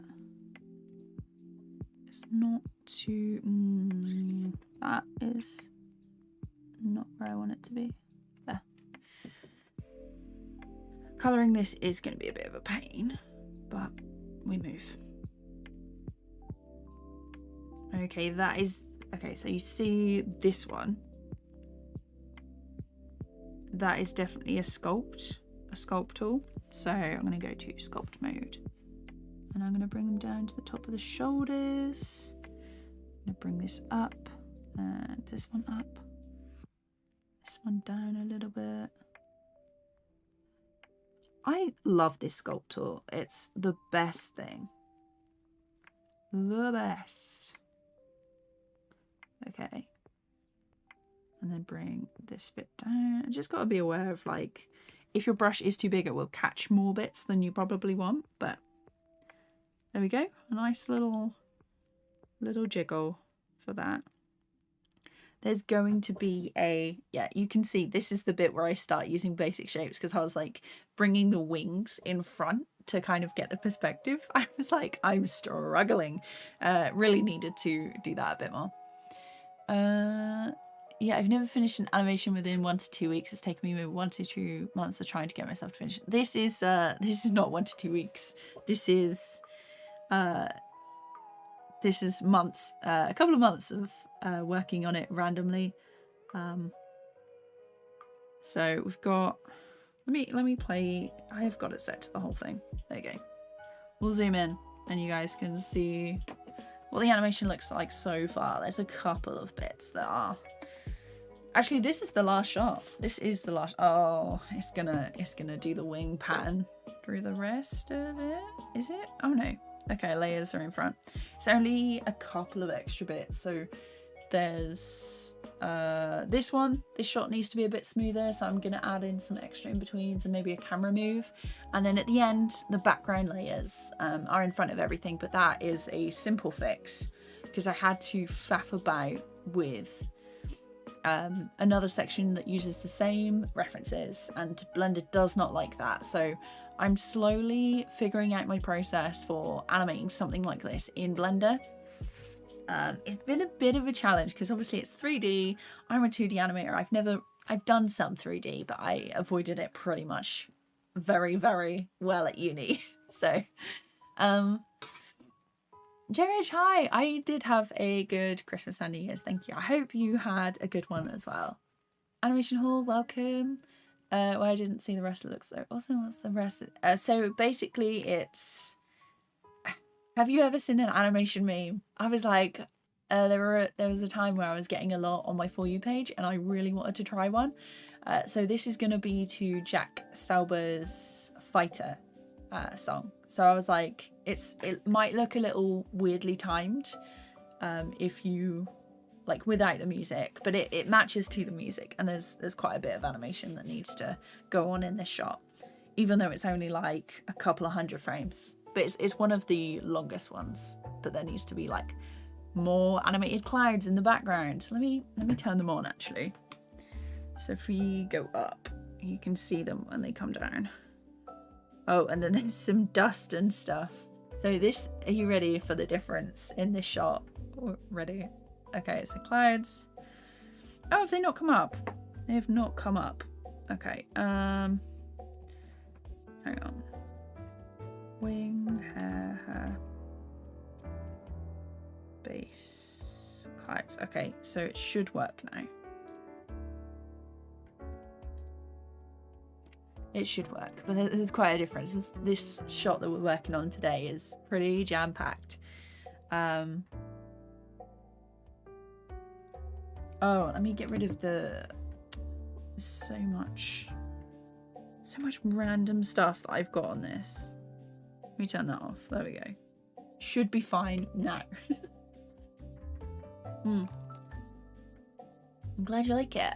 it's not too... that is not where I want it to be. There. Colouring this is going to be a bit of a pain, but we move. Okay, that is... Okay, so you see this one. That is definitely a sculpt tool. So I'm going to go to sculpt mode. And I'm going to bring them down to the top of the shoulders. I'm going to bring this up. And this one up. This one down a little bit. I love this sculpt tool. It's the best thing. The best. Okay. And then bring this bit down. I just got to be aware of, like, if your brush is too big, it will catch more bits than you probably want. But there we go. A nice little jiggle for that. There's going to be a... Yeah, you can see this is the bit where I start using basic shapes because I was, like, bringing the wings in front to kind of get the perspective. I was like, I'm struggling. Really needed to do that a bit more. Yeah, I've never finished an animation within 1 to 2 weeks. It's taken me maybe 1 to 2 months of trying to get myself to finish it. This is not 1 to 2 weeks. This is months, a couple of months of working on it randomly. So we've got, let me play. I have got it set to the whole thing. There you go. We'll zoom in and you guys can see what the animation looks like so far. There's a couple of bits that are... Actually, this is the last shot. This is the last... Oh, it's gonna do the wing pattern through the rest of it. Is it? Oh no. Okay, layers are in front. It's only a couple of extra bits. So there's this shot needs to be a bit smoother, so I'm gonna add in some extra in-betweens and maybe a camera move. And then at the end, the background layers are in front of everything, but that is a simple fix because I had to faff about with another section that uses the same references, and Blender does not like that. So I'm slowly figuring out my process for animating something like this in Blender. It's been a bit of a challenge because obviously it's 3D. I'm a 2D animator. I've done some 3D, but I avoided it pretty much very, very well at uni. So, JH, hi! I did have a good Christmas and New Year's, thank you. I hope you had a good one as well. Animation Hall, welcome. Well, I didn't see the rest of it. So also, what's the rest? So basically it's... Have you ever seen an animation meme? I was like, there was a time where I was getting a lot on my For You page and I really wanted to try one. So this is going to be to Jack Stauber's Fighter song. So I was like, it might look a little weirdly timed if you, like, without the music, but it matches to the music, and there's quite a bit of animation that needs to go on in this shot, even though it's only like a couple of 100 frames. But it's one of the longest ones, but there needs to be like more animated clouds in the background. Let me turn them on actually. So if we go up, you can see them when they come down. Oh, and then there's some dust and stuff. So this, are you ready for the difference in this shot? Ready? Okay, so clouds. Oh, have they not come up? They have not come up. Okay, hang on. Wing, hair, base, clouds. Okay, so it should work now. It should work, but there's quite a difference. This shot that we're working on today is pretty jam-packed. Oh, let me get rid of the... so much random stuff that I've got on this. Let me turn that off. There we go. Should be fine now. I'm glad you like it.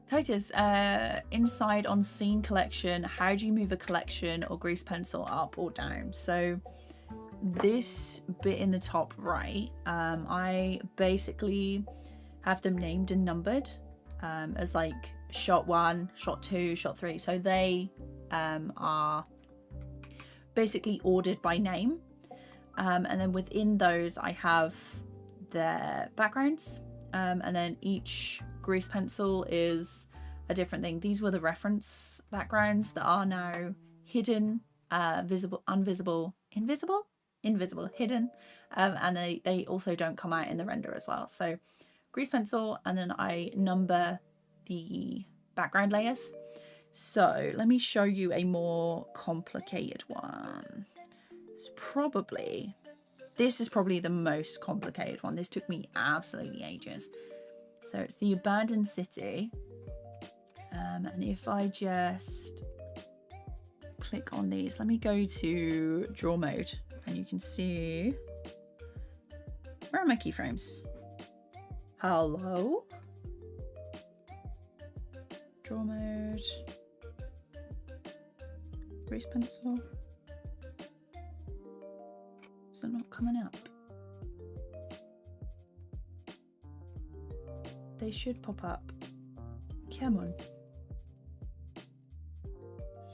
Titus, inside on scene collection, how do you move a collection or grease pencil up or down? So this bit in the top right, I basically have them named and numbered as like shot 1, shot 2, shot 3. So they are basically ordered by name. And then within those I have their backgrounds, and then each grease pencil is a different thing. These were the reference backgrounds that are now hidden, visible, invisible, hidden, and they also don't come out in the render as well. So grease pencil, and then I number the background layers. So let me show you a more complicated one. This is probably the most complicated one. This took me absolutely ages. So it's the abandoned city, and if I just click on these, let me go to draw mode, and you can see, where are my keyframes? Hello? Draw mode, grease pencil. Is it not coming up? They should pop up. Come on.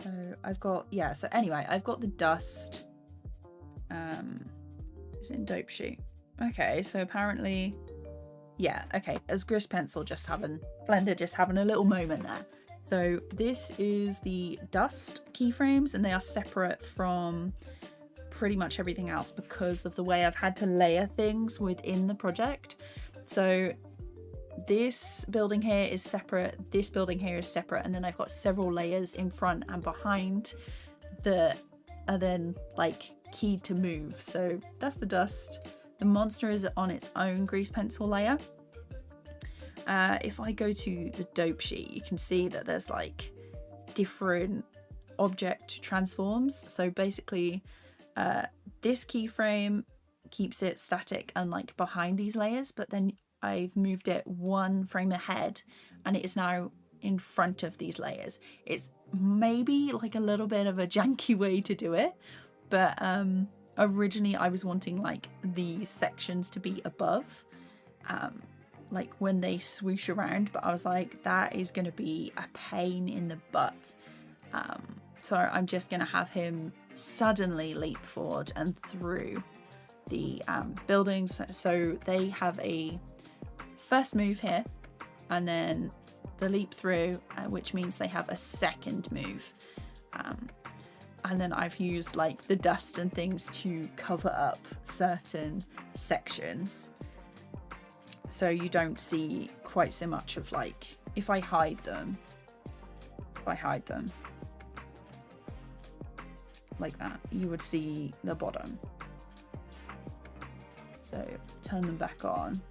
So I've got, yeah, so anyway, I've got the dust. Is it in dope sheet? Okay, so apparently, yeah, okay, as grease pencil Blender just having a little moment there. So this is the dust keyframes, and they are separate from pretty much everything else because of the way I've had to layer things within the project. So this building here is separate, this building here is separate, and then I've got several layers in front and behind that are then like keyed to move. So that's the dust. The monster is on its own grease pencil layer. If I go to the dope sheet, you can see that there's like different object transforms. So basically this keyframe keeps it static and like behind these layers, but then I've moved it one frame ahead and it is now in front of these layers. It's maybe like a little bit of a janky way to do it, but originally I was wanting like the sections to be above, like when they swoosh around, but I was like, that is going to be a pain in the butt. So I'm just going to have him suddenly leap forward and through the buildings. So they have a first move here and then the leap through, which means they have a second move. And then I've used like the dust and things to cover up certain sections, so you don't see quite so much of like, if I hide them like that, you would see the bottom. So turn them back on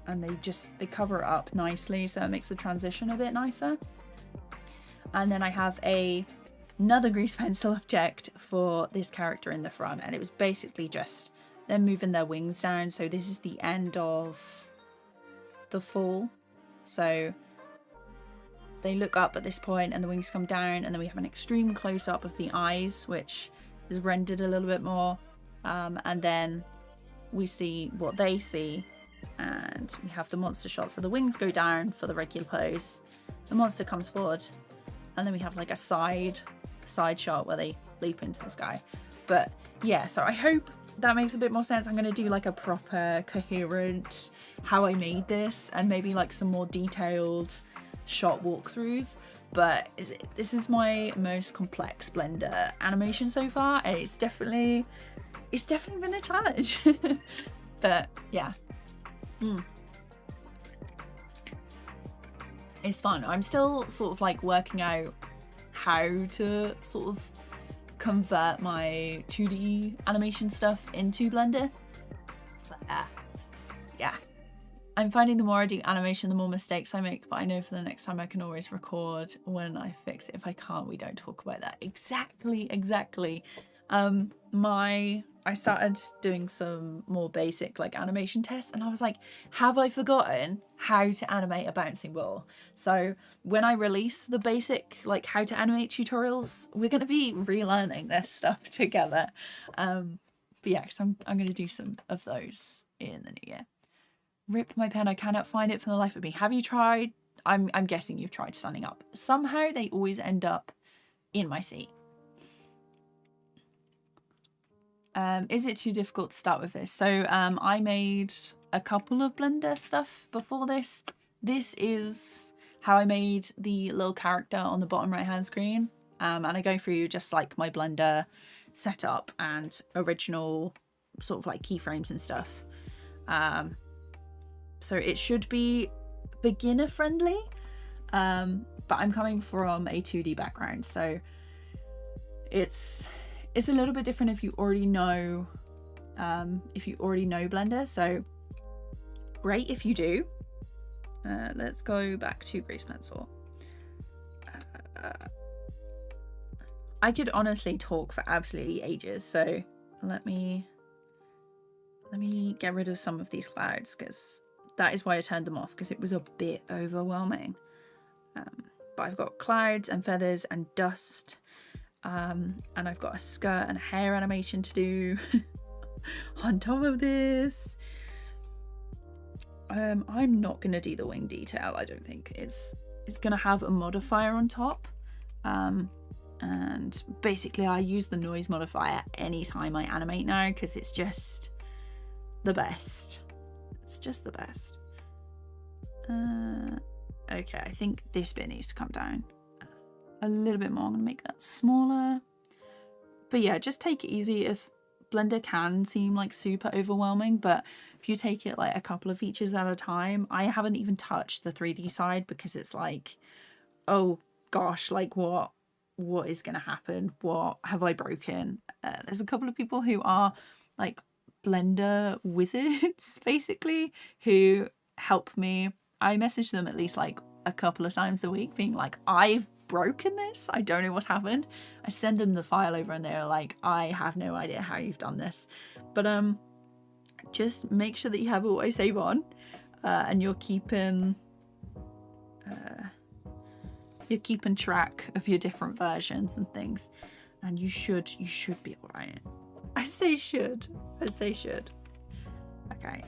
and they cover it up nicely, so it makes the transition a bit nicer. And then I have another grease pencil object for this character in the front, and it was basically just them moving their wings down. So this is the end of the fall. So they look up at this point and the wings come down, and then we have an extreme close-up of the eyes, which is rendered a little bit more. And then we see what they see, and we have the monster shot. So the wings go down for the regular pose, the monster comes forward, and then we have like a side shot where they leap into the sky. But yeah, so I hope that makes a bit more sense. I'm going to do like a proper coherent how I made this, and maybe like some more detailed shot walkthroughs. But this is my most complex Blender animation so far, and it's definitely been a challenge. But yeah, it's fun. I'm still sort of like working out how to sort of convert my 2D animation stuff into Blender. But yeah, I'm finding the more I do animation, the more mistakes I make, but I know for the next time I can always record when I fix it. If I can't, we don't talk about that. Exactly. I started doing some more basic like animation tests, and I was like, have I forgotten how to animate a bouncing ball? So when I release the basic like how to animate tutorials, we're going to be relearning this stuff together. But yeah, because I'm going to do some of those in the new year. Rip my pen, I cannot find it for the life of me. Have you tried? I'm guessing you've tried standing up. Somehow they always end up in my seat. Is it too difficult to start with this? So I made a couple of Blender stuff before this. This is how I made the little character on the bottom right hand screen. And I go through just like my Blender setup and original sort of like keyframes and stuff. So it should be beginner friendly, but I'm coming from a 2D background, so it's a little bit different if you already know Blender. So great if you do. Let's go back to grease pencil. I could honestly talk for absolutely ages, so let me get rid of some of these clouds, because that is why I turned them off, because it was a bit overwhelming. But I've got clouds and feathers and dust, and I've got a skirt and hair animation to do on top of this. I'm not going to do the wing detail. I don't think it's going to have a modifier on top, and basically I use the noise modifier anytime I animate now, because it's just the best. It's just the best. Okay, I think this bit needs to come down a little bit more. I'm gonna make that smaller. But yeah, just take it easy. If Blender can seem like super overwhelming, but if you take it like a couple of features at a time, I haven't even touched the 3D side, because it's like, oh gosh, like what is gonna happen? What have I broken? There's a couple of people who are like Blender wizards basically, who help me. I message them at least like a couple of times a week being like, I've broken this, I don't know what's happened. I send them the file over and they're like, I have no idea how you've done this. But just make sure that you have autosave on, and you're keeping track of your different versions and things, and you should be all right. I say should. Okay,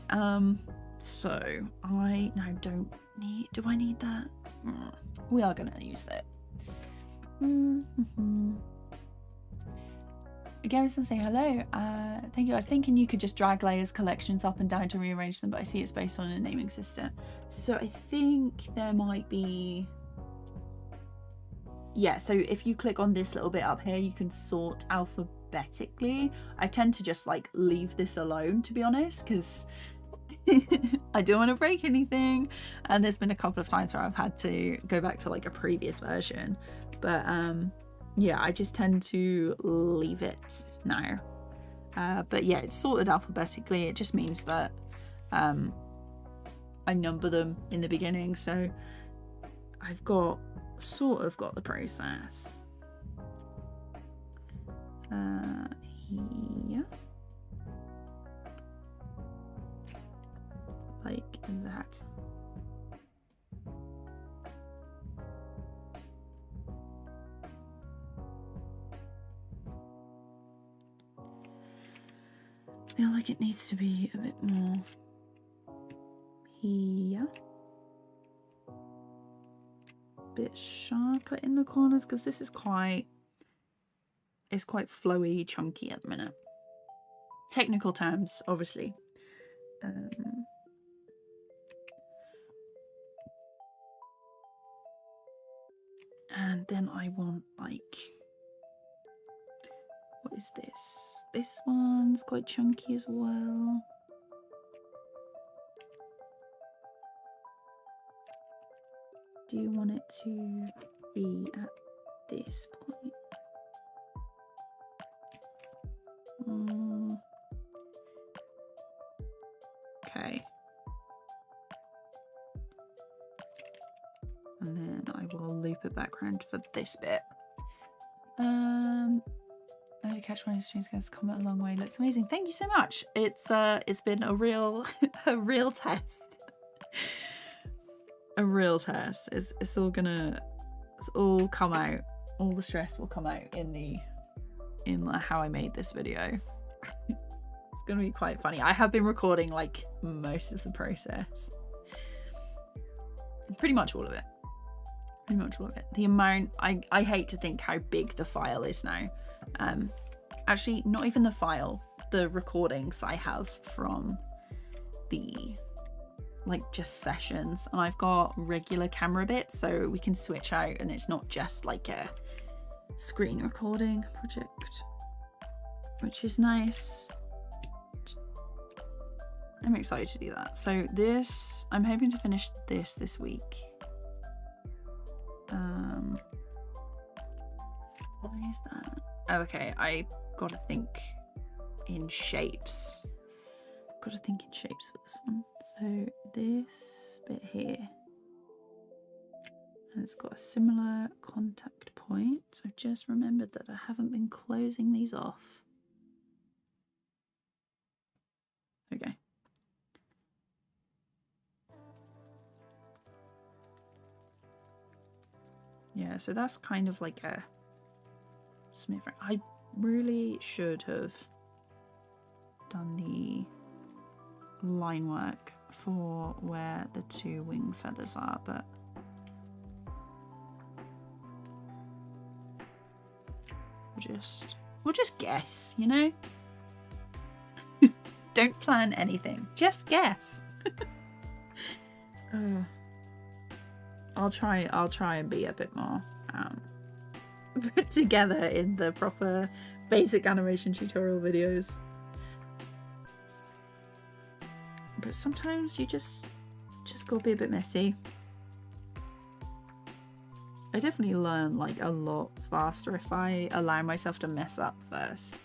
so I don't need, do I need that? We are gonna use that. Again, was gonna say hello. Thank you. I was thinking you could just drag layers collections up and down to rearrange them, but I see it's based on a naming system. So I think there might be, yeah, so if you click on this little bit up here, you can sort alphabetically. I tend to just like leave this alone, to be honest, because I don't want to break anything. And there's been a couple of times where I've had to go back to like a previous version, but yeah, I just tend to leave it now. But yeah, it's sorted alphabetically. It just means that I number them in the beginning, so I've sort of got the process. Here, like that. I feel like it needs to be a bit more here, a bit sharper in the corners, because this is quite flowy, chunky at the minute. Technical terms, obviously. And then I want like, what is this? This one's quite chunky as well. Do you want it to be at this point? Okay. And then I will loop it back around for this bit. I had to catch one of your streams, guys. Come a long way. Looks amazing. Thank you so much. It's been a real test. A real test. It's all come out. All the stress will come out in how I made this video. It's gonna be quite funny. I have been recording like most of the process. Pretty much all of it. The amount, I hate to think how big the file is now. Actually, not even the file, the recordings I have from the like just sessions, and I've got regular camera bits, so we can switch out and it's not just like a screen recording project, which is nice. I'm excited to do that. So this, I'm hoping to finish this week. Why is that? Oh, okay, I gotta think in shapes. Gotta think in shapes for this one. So this bit here, and it's got a similar contact point. So I've just remembered that I haven't been closing these off. Okay. Yeah, so that's kind of like a smith. I really should have done the line work for where the two wing feathers are, but we'll just guess, you know? Don't plan anything, just guess. I'll try and be a bit more put together in the proper basic animation tutorial videos. But sometimes you just gotta be a bit messy. I definitely learn like a lot faster if I allow myself to mess up first.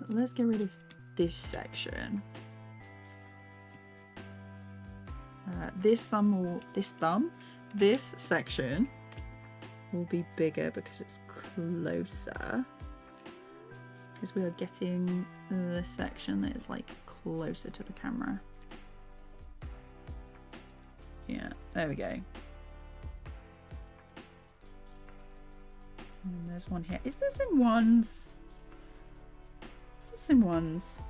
Let's get rid of this section. This section will be bigger because it's closer. Because we are getting the section that is like closer to the camera. Yeah, there we go. And then there's one here. Is this in ones? Is this in ones?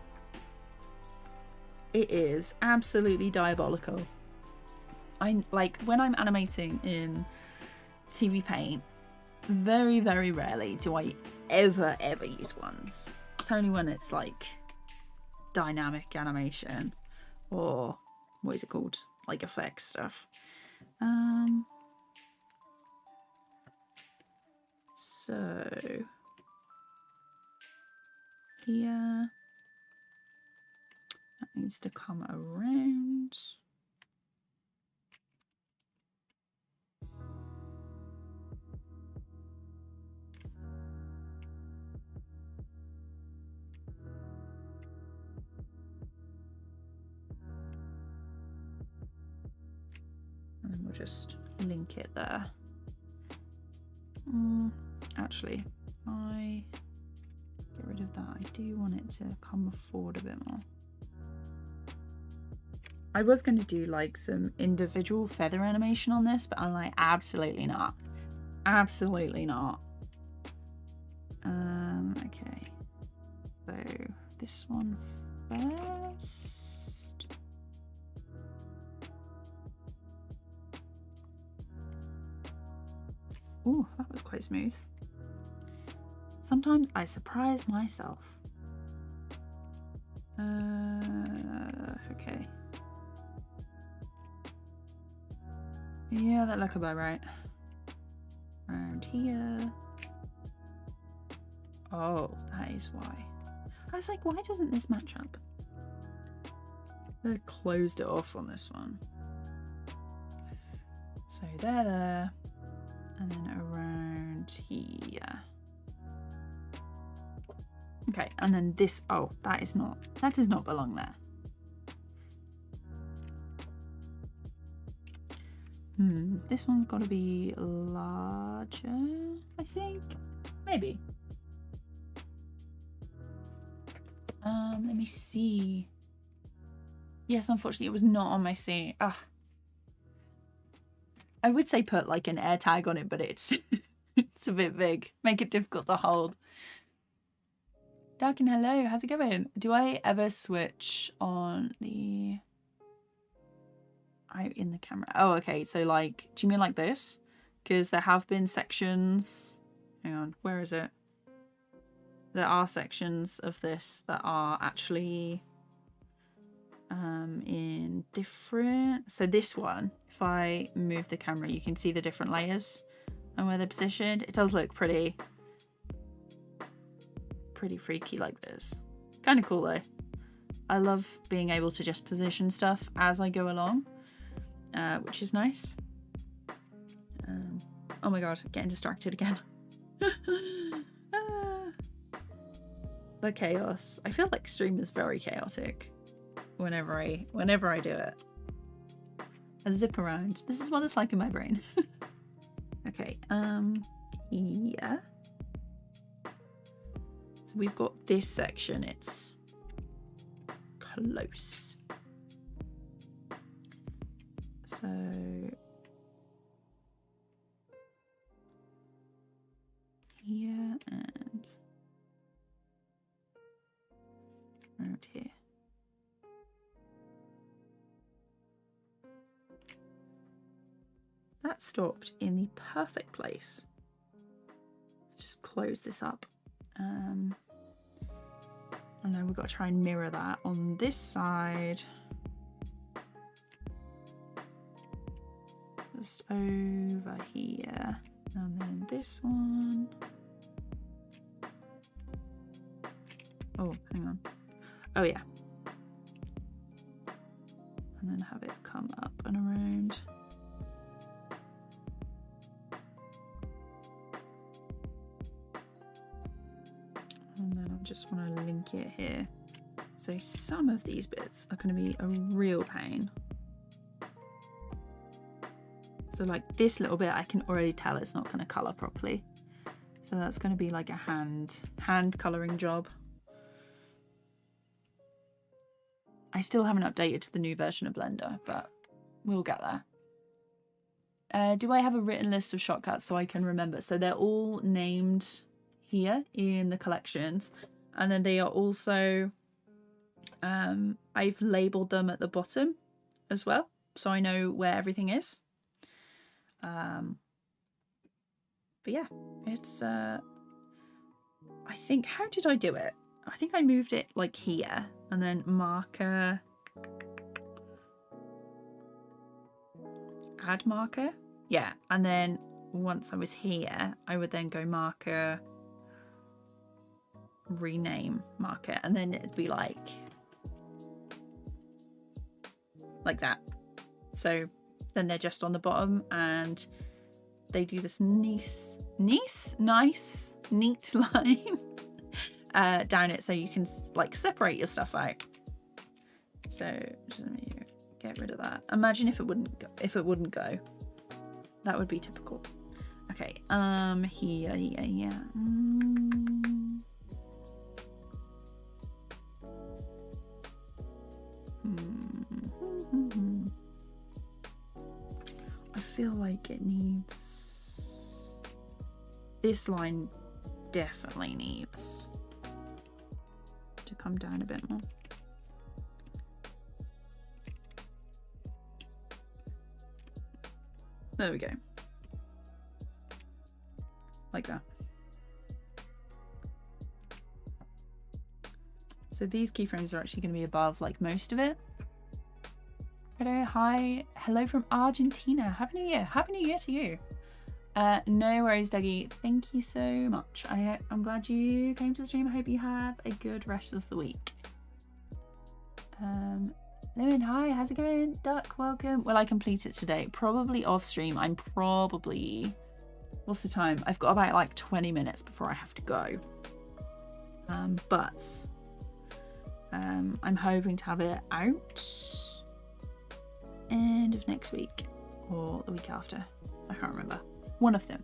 It is absolutely diabolical. I like when I'm animating in TVPaint, very, very rarely do I ever use ones. It's only when it's like dynamic animation or what is it called, like effects stuff. So here that needs to come around. And then we'll just link it there. Actually, I get rid of that. I do want it to come forward a bit more. I was going to do like some individual feather animation on this, but I'm like, absolutely not. Absolutely not. Okay. So this one first. Oh, that was quite smooth. Sometimes I surprise myself. Okay. Yeah, that look about right. Around here. Oh, that is why. I was like, why doesn't this match up? They closed it off on this one. So there. And then around here. Okay, and then this, oh, that does not belong there. This one's got to be larger, I think. Maybe. Let me see. Yes, unfortunately, it was not on my scene. Ugh. I would say put like an air tag on it, but it's it's a bit big. Make it difficult to hold. Darkin, hello, how's it going? Do I ever switch on the... in the camera? Oh, okay, so like, do you mean like this? Because there have been sections... Hang on, where is it? There are sections of this that are actually in different... So this one, if I move the camera, you can see the different layers and where they're positioned. It does look pretty freaky like this. Kind of cool though. I love being able to just position stuff as I go along, which is nice. Oh my god, getting distracted again. The chaos. I feel like stream is very chaotic whenever I do it. I zip around. This is what it's like in my brain. Okay, yeah. So we've got this section, it's close. So here and around here. That stopped in the perfect place. Let's just close this up. And then we've got to try and mirror that on this side. Just over here. And then this one. Oh, hang on. Oh yeah. And then have it come up and around. And then I just want to link it here. So some of these bits are going to be a real pain. So like this little bit, I can already tell it's not going to color properly. So that's going to be like a hand coloring job. I still haven't updated to the new version of Blender, but we'll get there. Do I have a written list of shortcuts so I can remember? So they're all named here in the collections, and then they are also I've labeled them at the bottom as well, so I know where everything is. But yeah, it's I think, how did I do it? I think I moved it like here, and then marker, add marker, yeah, and then once I was here I would then go marker, rename marker, and then it'd be like that. So then they're just on the bottom, and they do this nice neat line down it, so you can like separate your stuff out. So just let me get rid of that. Imagine if it wouldn't go. That would be typical. Okay, here, yeah. I feel like it needs, this line definitely needs to come down a bit more. There we go. Like that. So these keyframes are actually going to be above like most of it. Hello, hi, hello from Argentina. Happy New Year. Happy New Year to you. No worries, Dougie. Thank you so much. I'm glad you came to the stream. I hope you have a good rest of the week. Lemon, hi, how's it going? Duck, welcome. Will I complete it today? Probably off stream. I'm probably, what's the time? I've got about like 20 minutes before I have to go. But I'm hoping to have it out end of next week or the week after. I can't remember. One of them.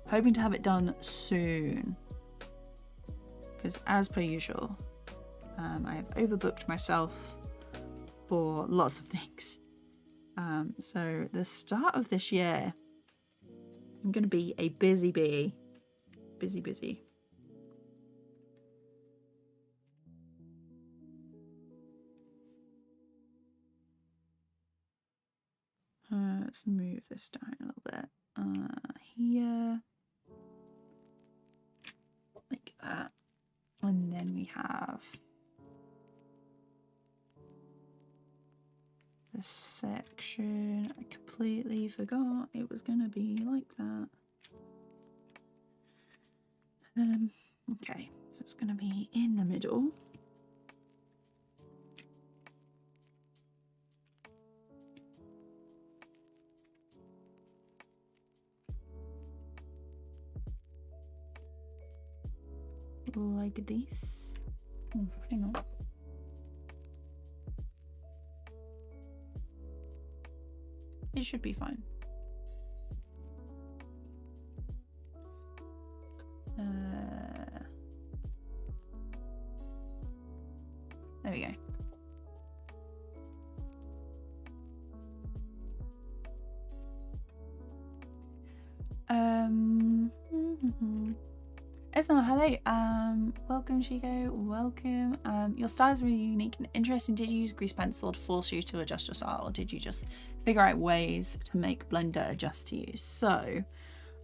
Hoping to have it done soon. Because as per usual, I have overbooked myself for lots of things. So the start of this year, I'm going to be a busy bee. Busy. Let's move this down a little bit. Here. Like that. And then we have this section. I completely forgot it was going to be like that. Okay, so it's going to be in the middle. Like this. Oh, hang on. It should be fine. There we go. Esna, hello. Welcome, Shigo. Welcome. Your style is really unique and interesting. Did you use grease pencil to force you to adjust your style, or did you just figure out ways to make Blender adjust to you? So,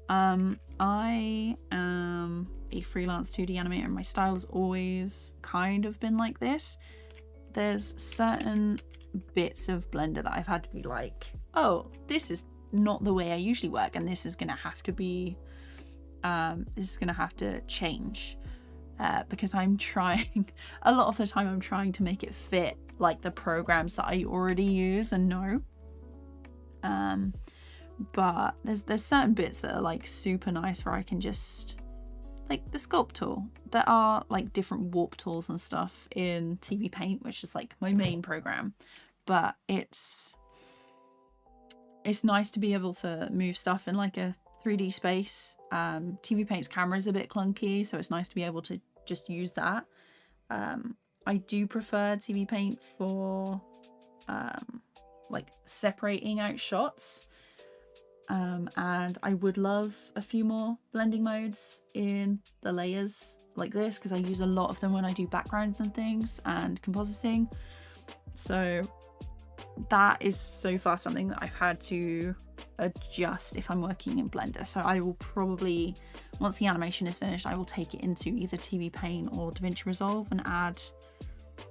I am a freelance 2D animator, and my style has always kind of been like this. There's certain bits of Blender that I've had to be like, oh, this is not the way I usually work, and this is gonna have to be change because I'm trying a lot of the time I'm trying to make it fit like the programs that I already use and know, but there's certain bits that are like super nice where I can just, like the sculpt tool. There are like different warp tools and stuff in TVPaint, which is like my main program, but it's it's nice to be able to move stuff in like a 3D space. TVPaint's camera is a bit clunky, so it's nice to be able to just use that. I do prefer TVPaint for like separating out shots. And I would love a few more blending modes in the layers like this, because I use a lot of them when I do backgrounds and things and compositing. So that is so far something that I've had to adjust if I'm working in Blender. So I will probably, once the animation is finished, I will take it into either TVPaint or Davinci Resolve and add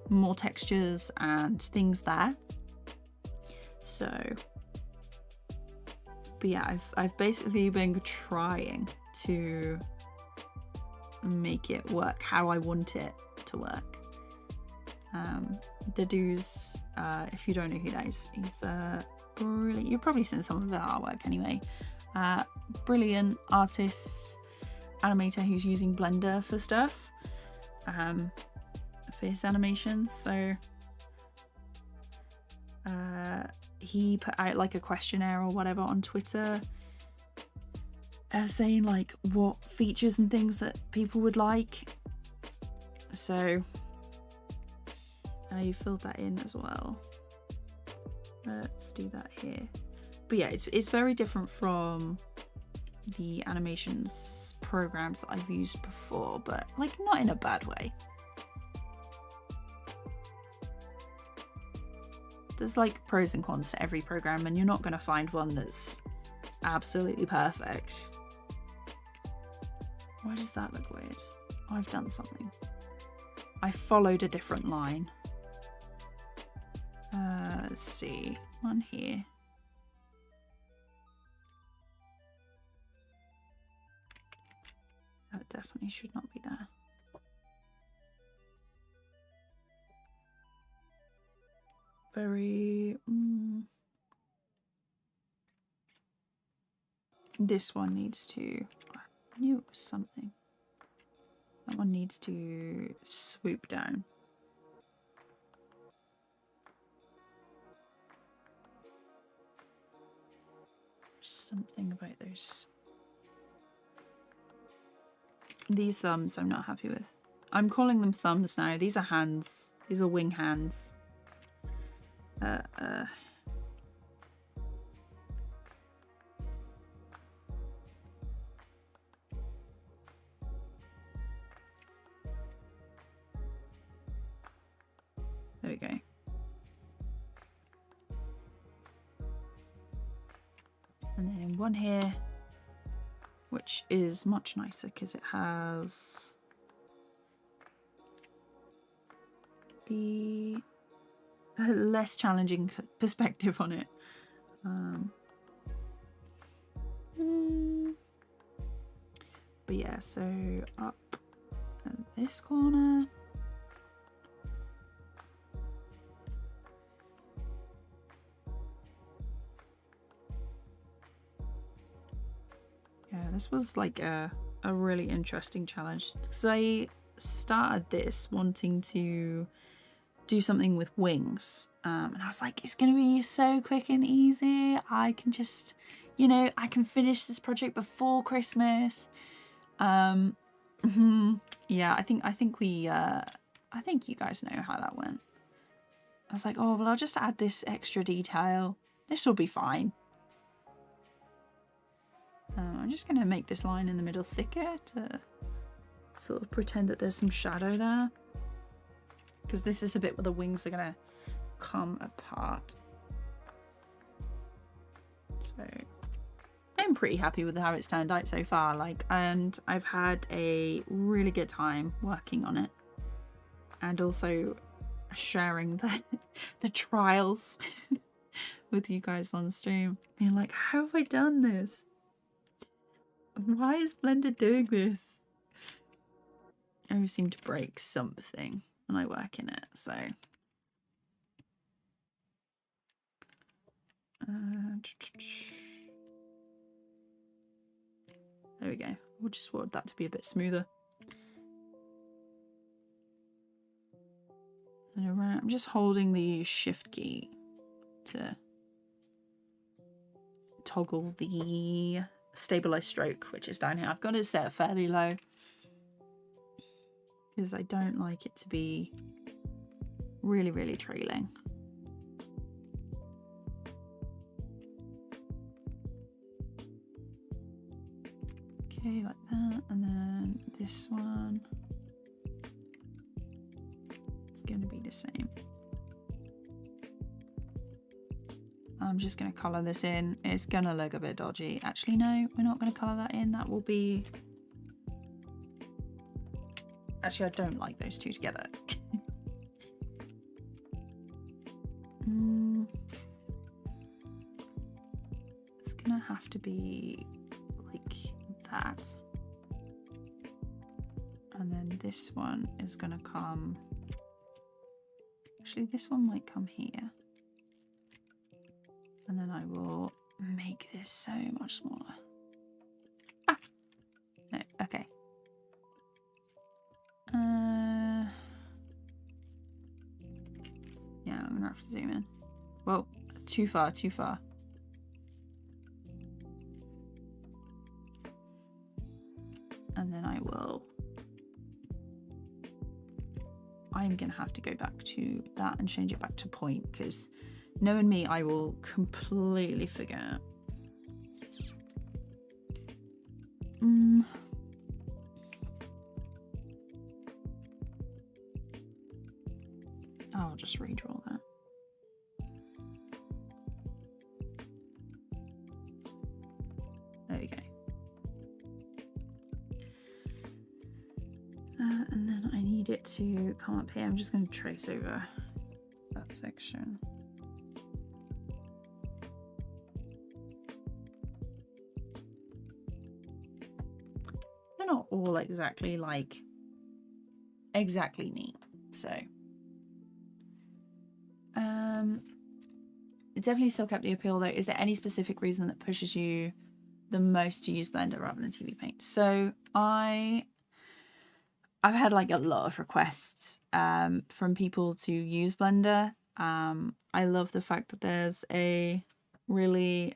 more textures and things there. So, but yeah, I've basically been trying to make it work how I want it to work. Dadu's, if you don't know who that is, he's brilliant. You've probably seen some of his artwork anyway. Brilliant artist, animator who's using Blender for stuff, for his animations. So he put out like a questionnaire or whatever on Twitter, saying like what features and things that people would like. So you filled that in as well. Let's do that here. But yeah, it's very different from the animations programs that I've used before, but like not in a bad way. There's like pros and cons to every program, and you're not going to find one that's absolutely perfect. Why does that look weird? I've done something. I followed a different line. Let's see, one here. That definitely should not be there. Very... This one needs to... I knew it was something. That one needs to swoop down. Something about these thumbs I'm not happy with. I'm calling them thumbs now. These are hands. These are wing hands. There we go. And then one here, which is much nicer because it has the less challenging perspective on it. But yeah, so up at this corner. Yeah, this was like a really interesting challenge because I started this wanting to do something with wings, and I was like, it's gonna be so quick and easy. I can just, you know, I can finish this project before Christmas. Yeah, I think you guys know how that went. I was like, oh well, I'll just add this extra detail. This will be fine. I'm just going to make this line in the middle thicker to sort of pretend that there's some shadow there. Because this is the bit where the wings are going to come apart. So I'm pretty happy with how it's turned out so far. And I've had a really good time working on it. And also sharing the trials with you guys on stream. Being like, how have I done this? Why is Blender doing this? I always seem to break something when I work in it, so. There we go. We'll just want that to be a bit smoother. I'm just holding the shift key to toggle the stabilize stroke, which is down here. I've got it set fairly low because I don't like it to be really, really trailing. Okay, like that. And then this one, it's going to be the same. I'm just going to colour this in. It's going to look a bit dodgy. Actually, no, we're not going to colour that in. That will be... Actually, I don't like those two together. It's going to have to be like that. And then this one is going to come... Actually, this one might come here. And then I will make this so much smaller. Ah! No, okay. Yeah, I'm gonna have to zoom in. Well, too far, too far. And then I'm gonna have to go back to that and change it back to point, because knowing me, I will completely forget. I'll just redraw that. There we go. And then I need it to come up here. I'm just going to trace over that section. They're not all exactly neat, so it definitely still kept the appeal though. Is there any specific reason that pushes you the most to use Blender rather than TVPaint? So I've had like a lot of requests from people to use Blender. I love the fact that there's a really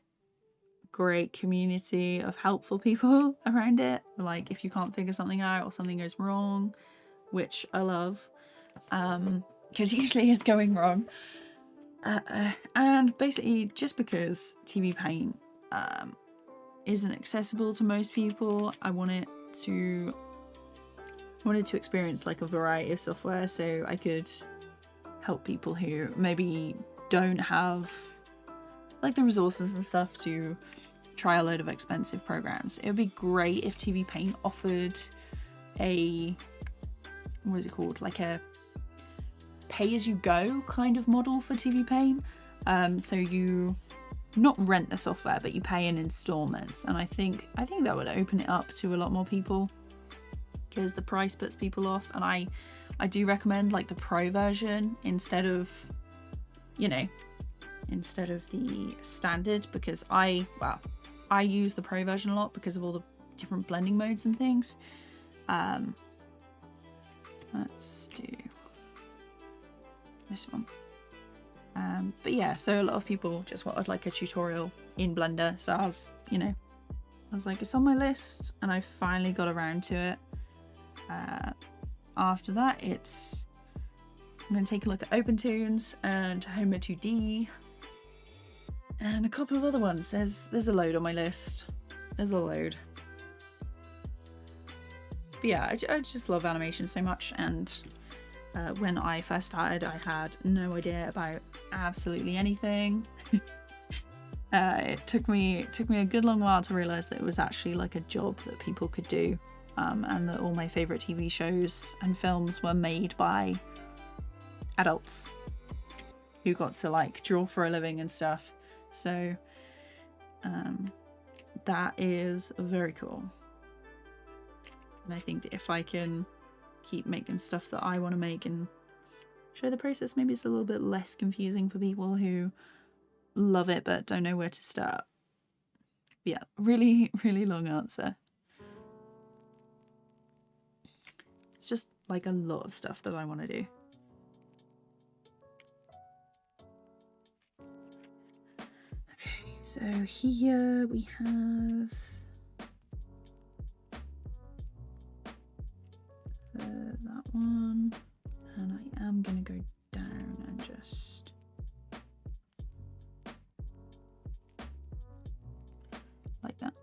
great community of helpful people around it. Like if you can't figure something out or something goes wrong, which I love, because usually it's going wrong. And basically just because TVPaint isn't accessible to most people, I wanted to experience like a variety of software so I could help people who maybe don't have like the resources and stuff to try a load of expensive programs. It would be great if TVPaint offered a, what is it called, like a pay-as-you-go kind of model for TVPaint. So you not rent the software, but you pay in installments. And I think that would open it up to a lot more people, because the price puts people off. And I do recommend like the pro version instead of the standard, because I use the pro version a lot because of all the different blending modes and things. Let's do this one. But yeah, so a lot of people just wanted like a tutorial in Blender. So I was like, it's on my list, and I finally got around to it. After that, I'm going to take a look at OpenTunes and Homer 2D and a couple of other ones. There's a load on my list. There's a load. But yeah, I just love animation so much, and when I first started, I had no idea about absolutely anything. It took me a good long while to realize that it was actually like a job that people could do, and that all my favorite TV shows and films were made by adults who got to like draw for a living and stuff. So that is very cool. And I think that if I can keep making stuff that I want to make and show the process, maybe it's a little bit less confusing for people who love it but don't know where to start. But yeah, really, really long answer. It's just like a lot of stuff that I want to do. Okay, So here we have that one, and I am going to go down and just like that.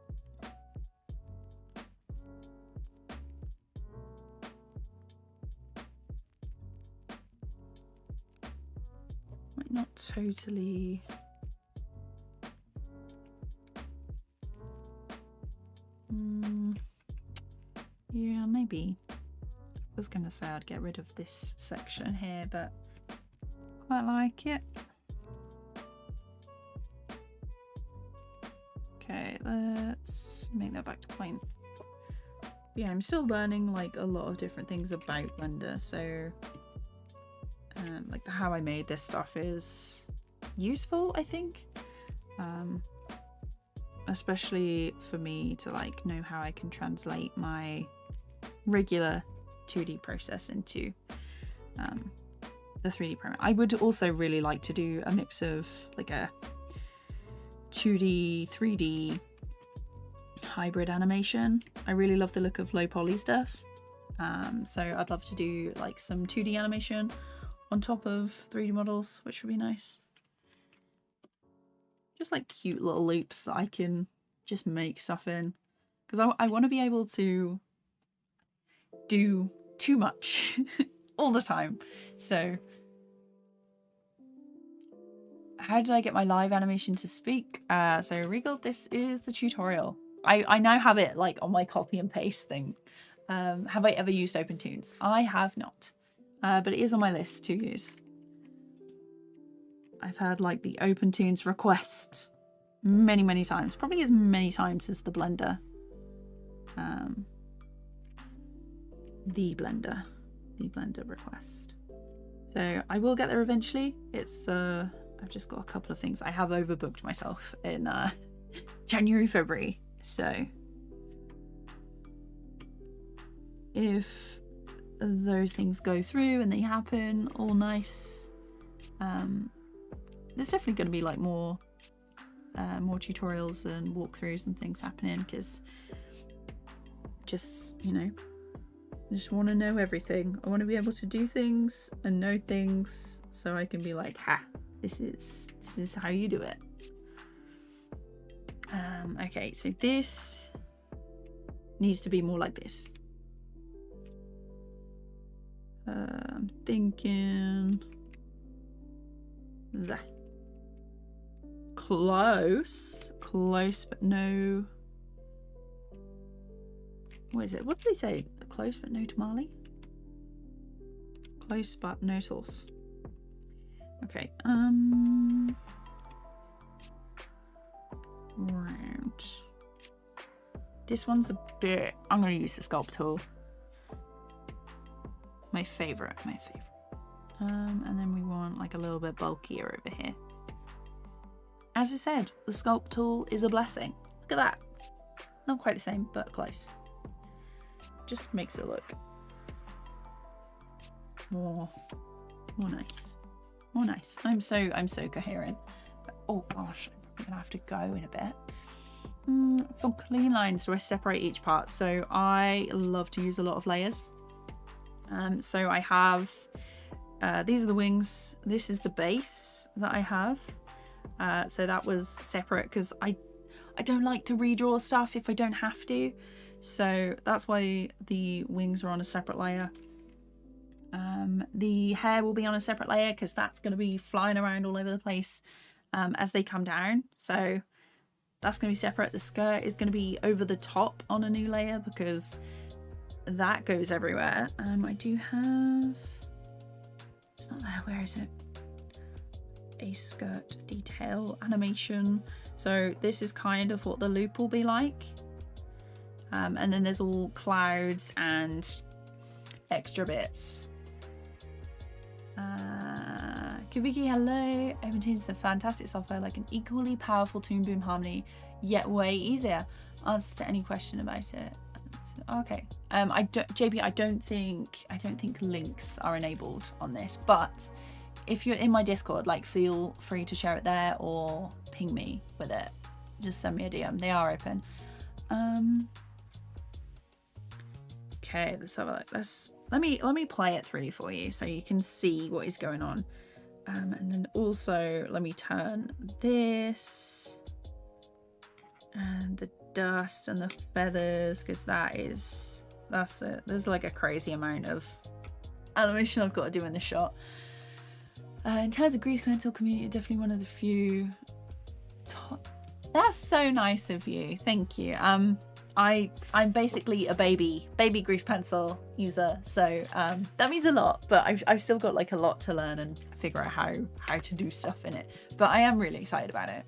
Might not totally. Yeah, maybe. I was gonna say I'd get rid of this section here, but quite like it. Okay, let's make that back to point. Yeah, I'm still learning like a lot of different things about Blender, so like how I made this stuff is useful, I think. Especially for me to like know how I can translate my regular 2D process into the 3D program. I would also really like to do a mix of like a 2D, 3D hybrid animation. I really love the look of low poly stuff. So I'd love to do like some 2D animation on top of 3D models, which would be nice. Just like cute little loops that I can just make stuff in, because I want to be able to do too much all the time. So how did I get my live animation to speak? So Regal, this is the tutorial. I now have it like on my copy and paste thing. Have I ever used OpenTunes? I have not, but it is on my list to use. I've had like the OpenTunes request many times, probably as many times as the Blender. The Blender request. So I will get there eventually. It's I've just got a couple of things. I have overbooked myself in January, February. So if those things go through and they happen, all nice. There's definitely going to be like more tutorials and walkthroughs and things happening, because just, you know, I just want to know everything. I want to be able to do things and know things so I can be like, ha, this is how you do it. Okay, so this needs to be more like this. I'm thinking that. Close, but no. What is it? What did they say? Close but no tamale? Close but no sauce. Okay. Round. This one's a bit. I'm gonna use the sculpt tool. My favorite. And then we want like a little bit bulkier over here. As I said, the sculpt tool is a blessing. Look at that. Not quite the same, but close. Just makes it look more nice. More nice. I'm so coherent. Oh gosh, I'm probably gonna have to go in a bit. For clean lines, do I separate each part? So I love to use a lot of layers. So I have these are the wings. This is the base that I have. So that was separate because I don't like to redraw stuff if I don't have to. So that's why the wings are on a separate layer. The hair will be on a separate layer because that's going to be flying around all over the place as they come down. So that's going to be separate. The skirt is going to be over the top on a new layer because that goes everywhere. I do have... It's not there. Where is it? A skirt detail animation. So this is kind of what the loop will be like. And then there's all clouds and extra bits. Kubiki, hello. OpenTunes is a fantastic software, like an equally powerful Toon Boom Harmony, yet way easier. Answer to any question about it. Okay. JP, I don't think links are enabled on this, but if you're in my Discord, like feel free to share it there or ping me with it. Just send me a DM. They are open. Okay, let's have a look. Let me play it through for you so you can see what is going on. And then also let me turn this and the dust and the feathers, because that's it. There's like a crazy amount of animation I've got to do in this shot. In terms of grease pencil community, definitely one of the few. That's so nice of you. Thank you. I'm basically a baby grease pencil user, so that means a lot. But I've still got like a lot to learn and figure out how to do stuff in it. But I am really excited about it.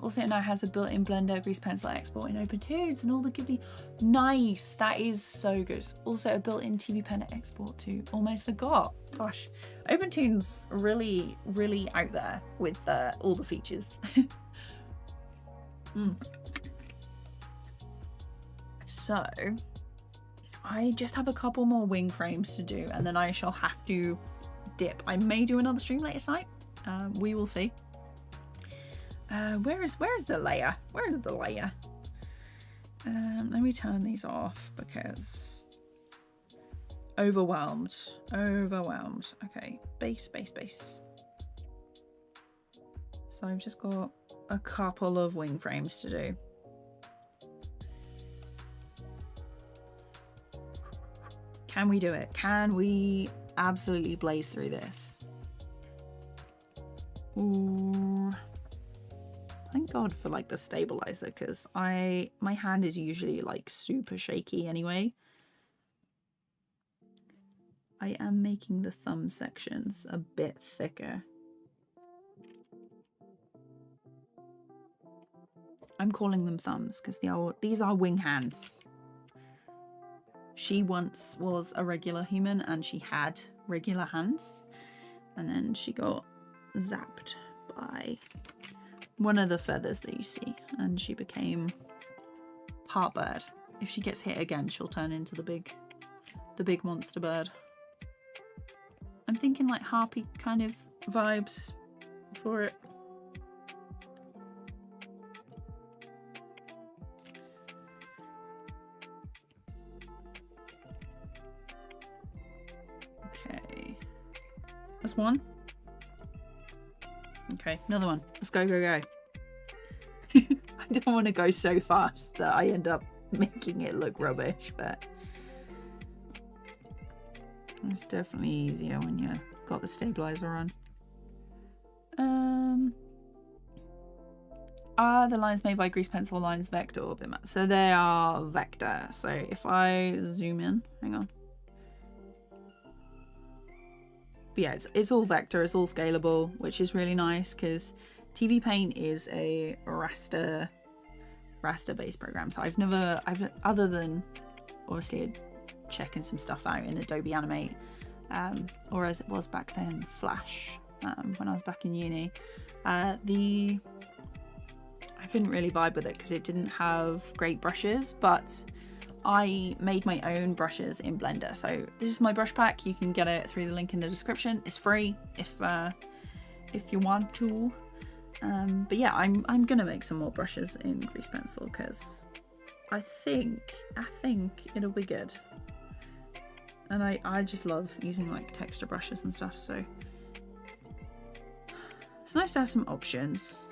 Also, it now has a built-in Blender grease pencil export in OpenToons and all the goodly. Nice, that is so good. Also, a built-in TVPaint export too. Almost forgot. Gosh, OpenToons really out there with all the features. So, I just have a couple more wing frames to do, and then I shall have to dip. I may do another stream later tonight. We will see. Where is the layer? Where is the layer? Let me turn these off because overwhelmed. Okay, base. So I've just got a couple of wing frames to do. Can we do it? Can we absolutely blaze through this? Ooh. Thank God for like the stabilizer, because my hand is usually like super shaky anyway. I am making the thumb sections a bit thicker. I'm calling them thumbs because these are wing hands. She once was a regular human and she had regular hands, and then she got zapped by one of the feathers that you see, and she became part bird. If she gets hit again, she'll turn into the big monster bird. I'm thinking like harpy kind of vibes for it. Okay, that's one. Okay, another one. Let's go. I don't want to go so fast that I end up making it look rubbish, but it's definitely easier when you got the stabilizer on. Are the lines made by grease pencil lines vector or bitmap? So they are vector. So if I zoom in, hang on. But yeah, it's all vector, it's all scalable, which is really nice because TVPaint is a raster based program. So I've other than obviously checking some stuff out in Adobe Animate, or as it was back then, Flash, when I was back in uni. I couldn't really vibe with it because it didn't have great brushes, but I made my own brushes in Blender. So this is my brush pack. You can get it through the link in the description. It's free if you want to. But yeah, I'm gonna make some more brushes in grease pencil because I think it'll be good. And I just love using like texture brushes and stuff, so it's nice to have some options.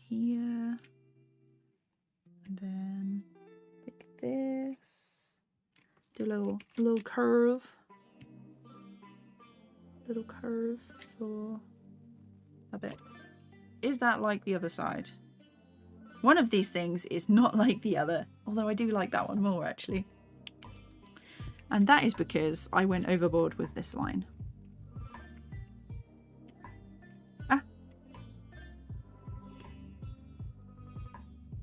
Here, and then pick this, do a little curve for a bit. Is that like the other side? One of these things is not like the other, although I do like that one more actually. And that is because I went overboard with this line.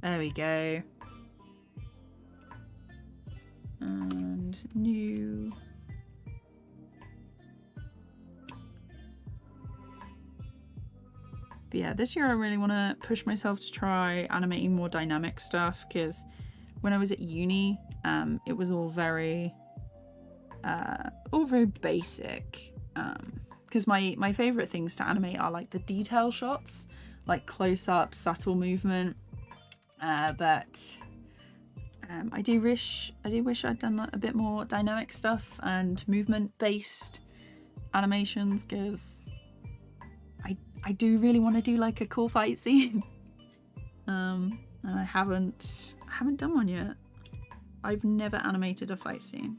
There we go. And new. But yeah, this year I really want to push myself to try animating more dynamic stuff, because when I was at uni, it was all very all very basic, because my favorite things to animate are like the detail shots, like close-up, subtle movement, but I do wish I'd done like a bit more dynamic stuff and movement based animations, because I do really want to do like a cool fight scene. And I haven't done one yet. I've never animated a fight scene.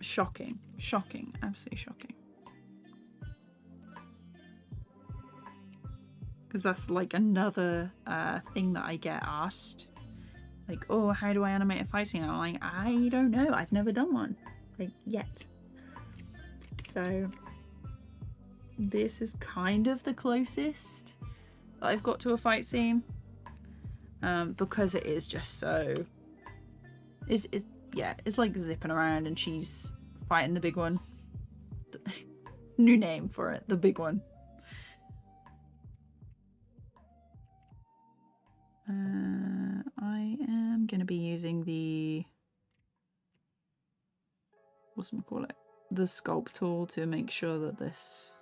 Shocking, absolutely shocking. Because that's like another thing that I get asked, like, oh, how do I animate a fight scene? I'm like, I don't know, I've never done one, like, yet. So this is kind of the closest that I've got to a fight scene, because it is just so, it's like zipping around and she's fighting the big one. New name for it, the big one. I am going to be using the, what's it call it? The sculpt tool to make sure that this,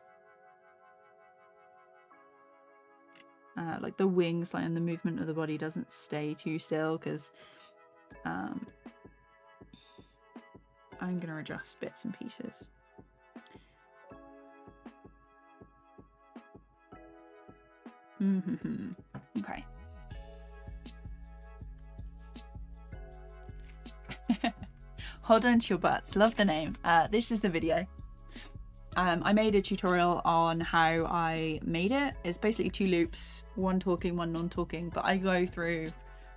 like the wings, like, and the movement of the body doesn't stay too still, because I'm going to adjust bits and pieces. Okay. Hold on to your butts. Love the name. This is the video. I made a tutorial on how I made it. It's basically 2 loops, one talking, one non-talking, but I go through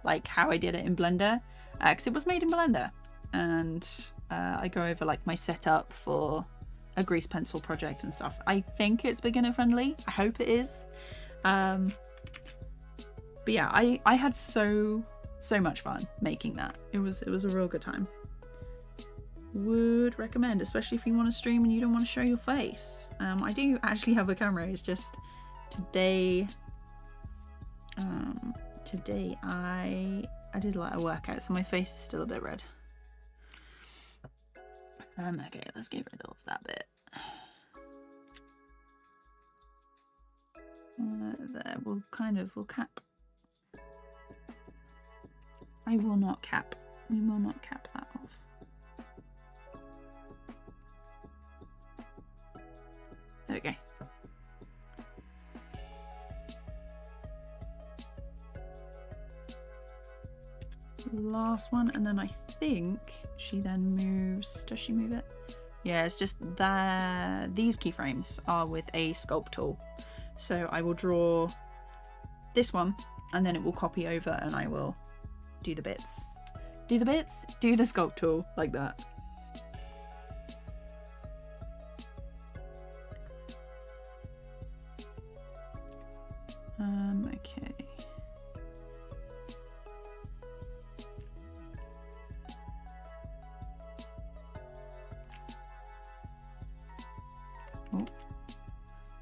like how I did it in Blender, because it was made in Blender, and I go over like my setup for a grease pencil project and stuff. I think it's beginner friendly. I hope it is. But yeah, I had so much fun making that. It was a real good time. Would recommend, especially if you want to stream and you don't want to show your face. I do actually have a camera. It's just today I did like a workout, so my face is still a bit red. Okay, let's get rid of that bit. There, we'll cap. I will not cap. We will not cap that off. There we go. Last one, and then I think she then moves. Does she move it? Yeah, it's just that these keyframes are with a sculpt tool. So I will draw this one, and then it will copy over, and I will do the bits. Do the bits, do the sculpt tool, like that. Okay. Oh,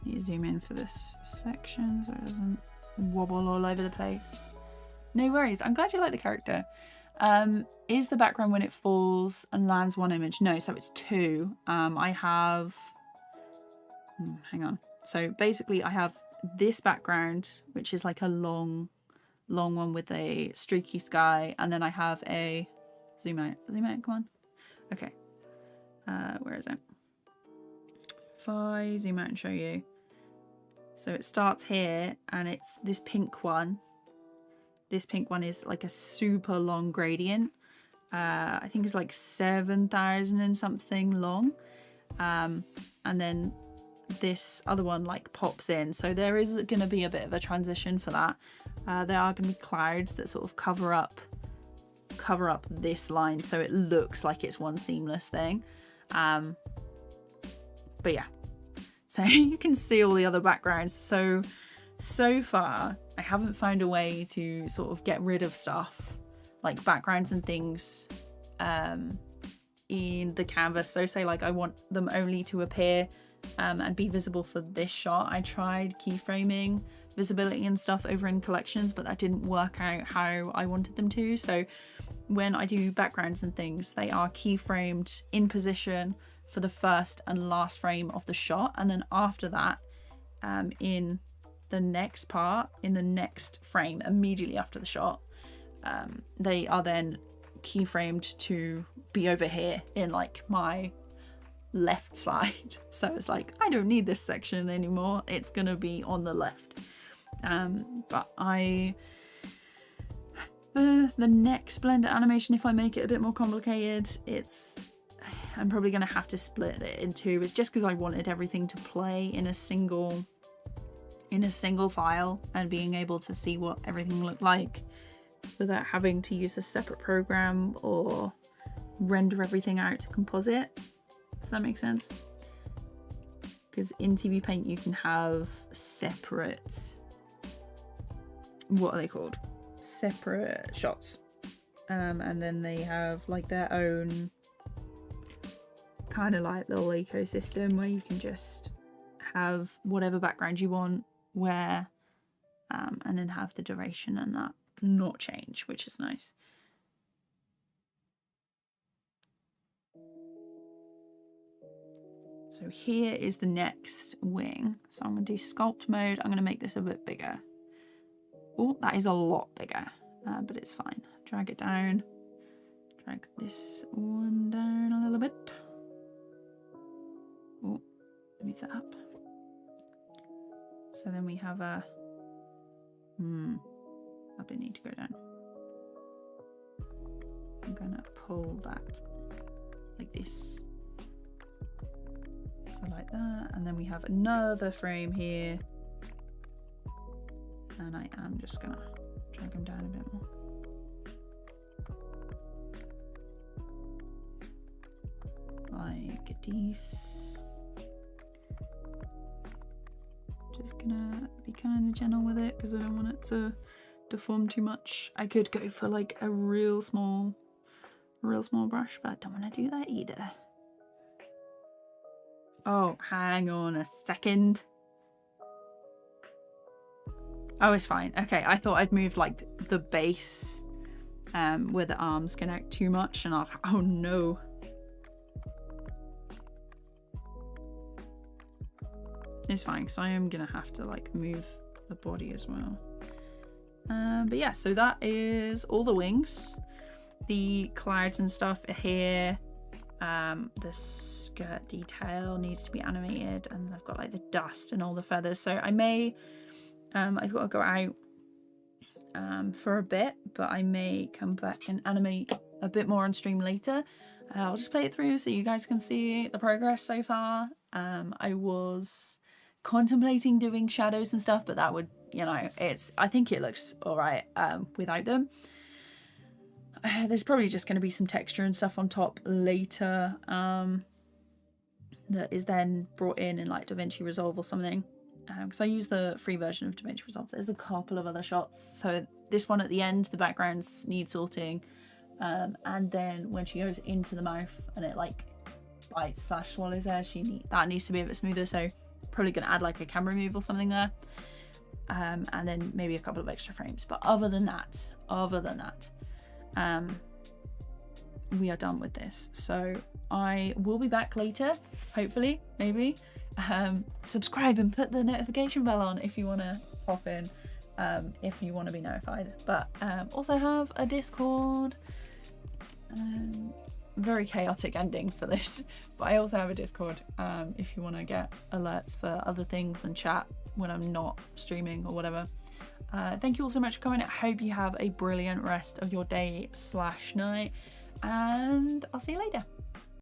need to zoom in for this section so it doesn't wobble all over the place. No worries. I'm glad you like the character. Is the background when it falls and lands one image? No, so it's 2. I have, hang on. So basically I have this background, which is like a long one with a streaky sky, and then I have a zoom out, come on. Okay, where is it? If I zoom out and show you, so it starts here, and it's this pink one. This pink one is like a super long gradient. I think it's like 7,000 and something long, and then this other one like pops in, so there is going to be a bit of a transition for that. There are going to be clouds that sort of cover up this line, so it looks like it's one seamless thing. But yeah, so you can see all the other backgrounds. So far I haven't found a way to sort of get rid of stuff like backgrounds and things in the canvas. So say like I want them only to appear and be visible for this shot. I tried keyframing visibility and stuff over in collections, but that didn't work out how I wanted them to. So when I do backgrounds and things, they are keyframed in position for the first and last frame of the shot, and then after that, in the next part, in the next frame immediately after the shot, they are then keyframed to be over here in like my left side. So it's like, I don't need this section anymore, it's gonna be on the left. But the next Blender animation, if I make it a bit more complicated, I'm probably gonna have to split it in two. It's just because I wanted everything to play in a single file and being able to see what everything looked like without having to use a separate program or render everything out to composite, if that makes sense. Because in TVPaint you can have separate, what are they called? Separate shots. And then they have like their own kind of like little ecosystem where you can just have whatever background you want where, and then have the duration and that not change, which is nice. So here is the next wing. So I'm going to do sculpt mode. I'm going to make this a bit bigger. Oh, that is a lot bigger, but it's fine. Drag it down. Drag this one down a little bit. Oh, move that up. So then we have a, that bit need to go down. I'm gonna pull that like this. So like that, and then we have another frame here. And I am just gonna drag them down a bit more. Like this. Just gonna be kind of gentle with it because I don't want it to deform too much. I could go for like a real small brush, but I don't want to do that either. Oh, hang on a second. Oh, it's fine. Okay, I thought I'd moved like the base where the arms connect too much, and I was like, oh no. It's fine, because I am gonna have to like move the body as well. But yeah, so that is all the wings. The clouds and stuff are here. The skirt detail needs to be animated, and I've got like the dust and all the feathers. So I may, I've got to go out for a bit, but I may come back and animate a bit more on stream later. I'll just play it through so you guys can see the progress so far. I was contemplating doing shadows and stuff, but that would, you know, I think it looks all right without them. There's probably just going to be some texture and stuff on top later that is then brought in like Davinci Resolve or something, because I use the free version of Davinci Resolve. There's a couple of other shots, so this one at the end, the backgrounds need sorting, and then when she goes into the mouth and it like bites / swallows her, that needs to be a bit smoother, so probably going to add like a camera move or something there, and then maybe a couple of extra frames. But other than that, we are done with this. So I will be back later, hopefully, maybe. Subscribe and put the notification bell on if you want to pop in, if you want to be notified. But also have a Discord. Very chaotic ending for this, but I also have a Discord if you want to get alerts for other things and chat when I'm not streaming or whatever. Thank you all so much for coming. I hope you have a brilliant rest of your day / night, and I'll see you later.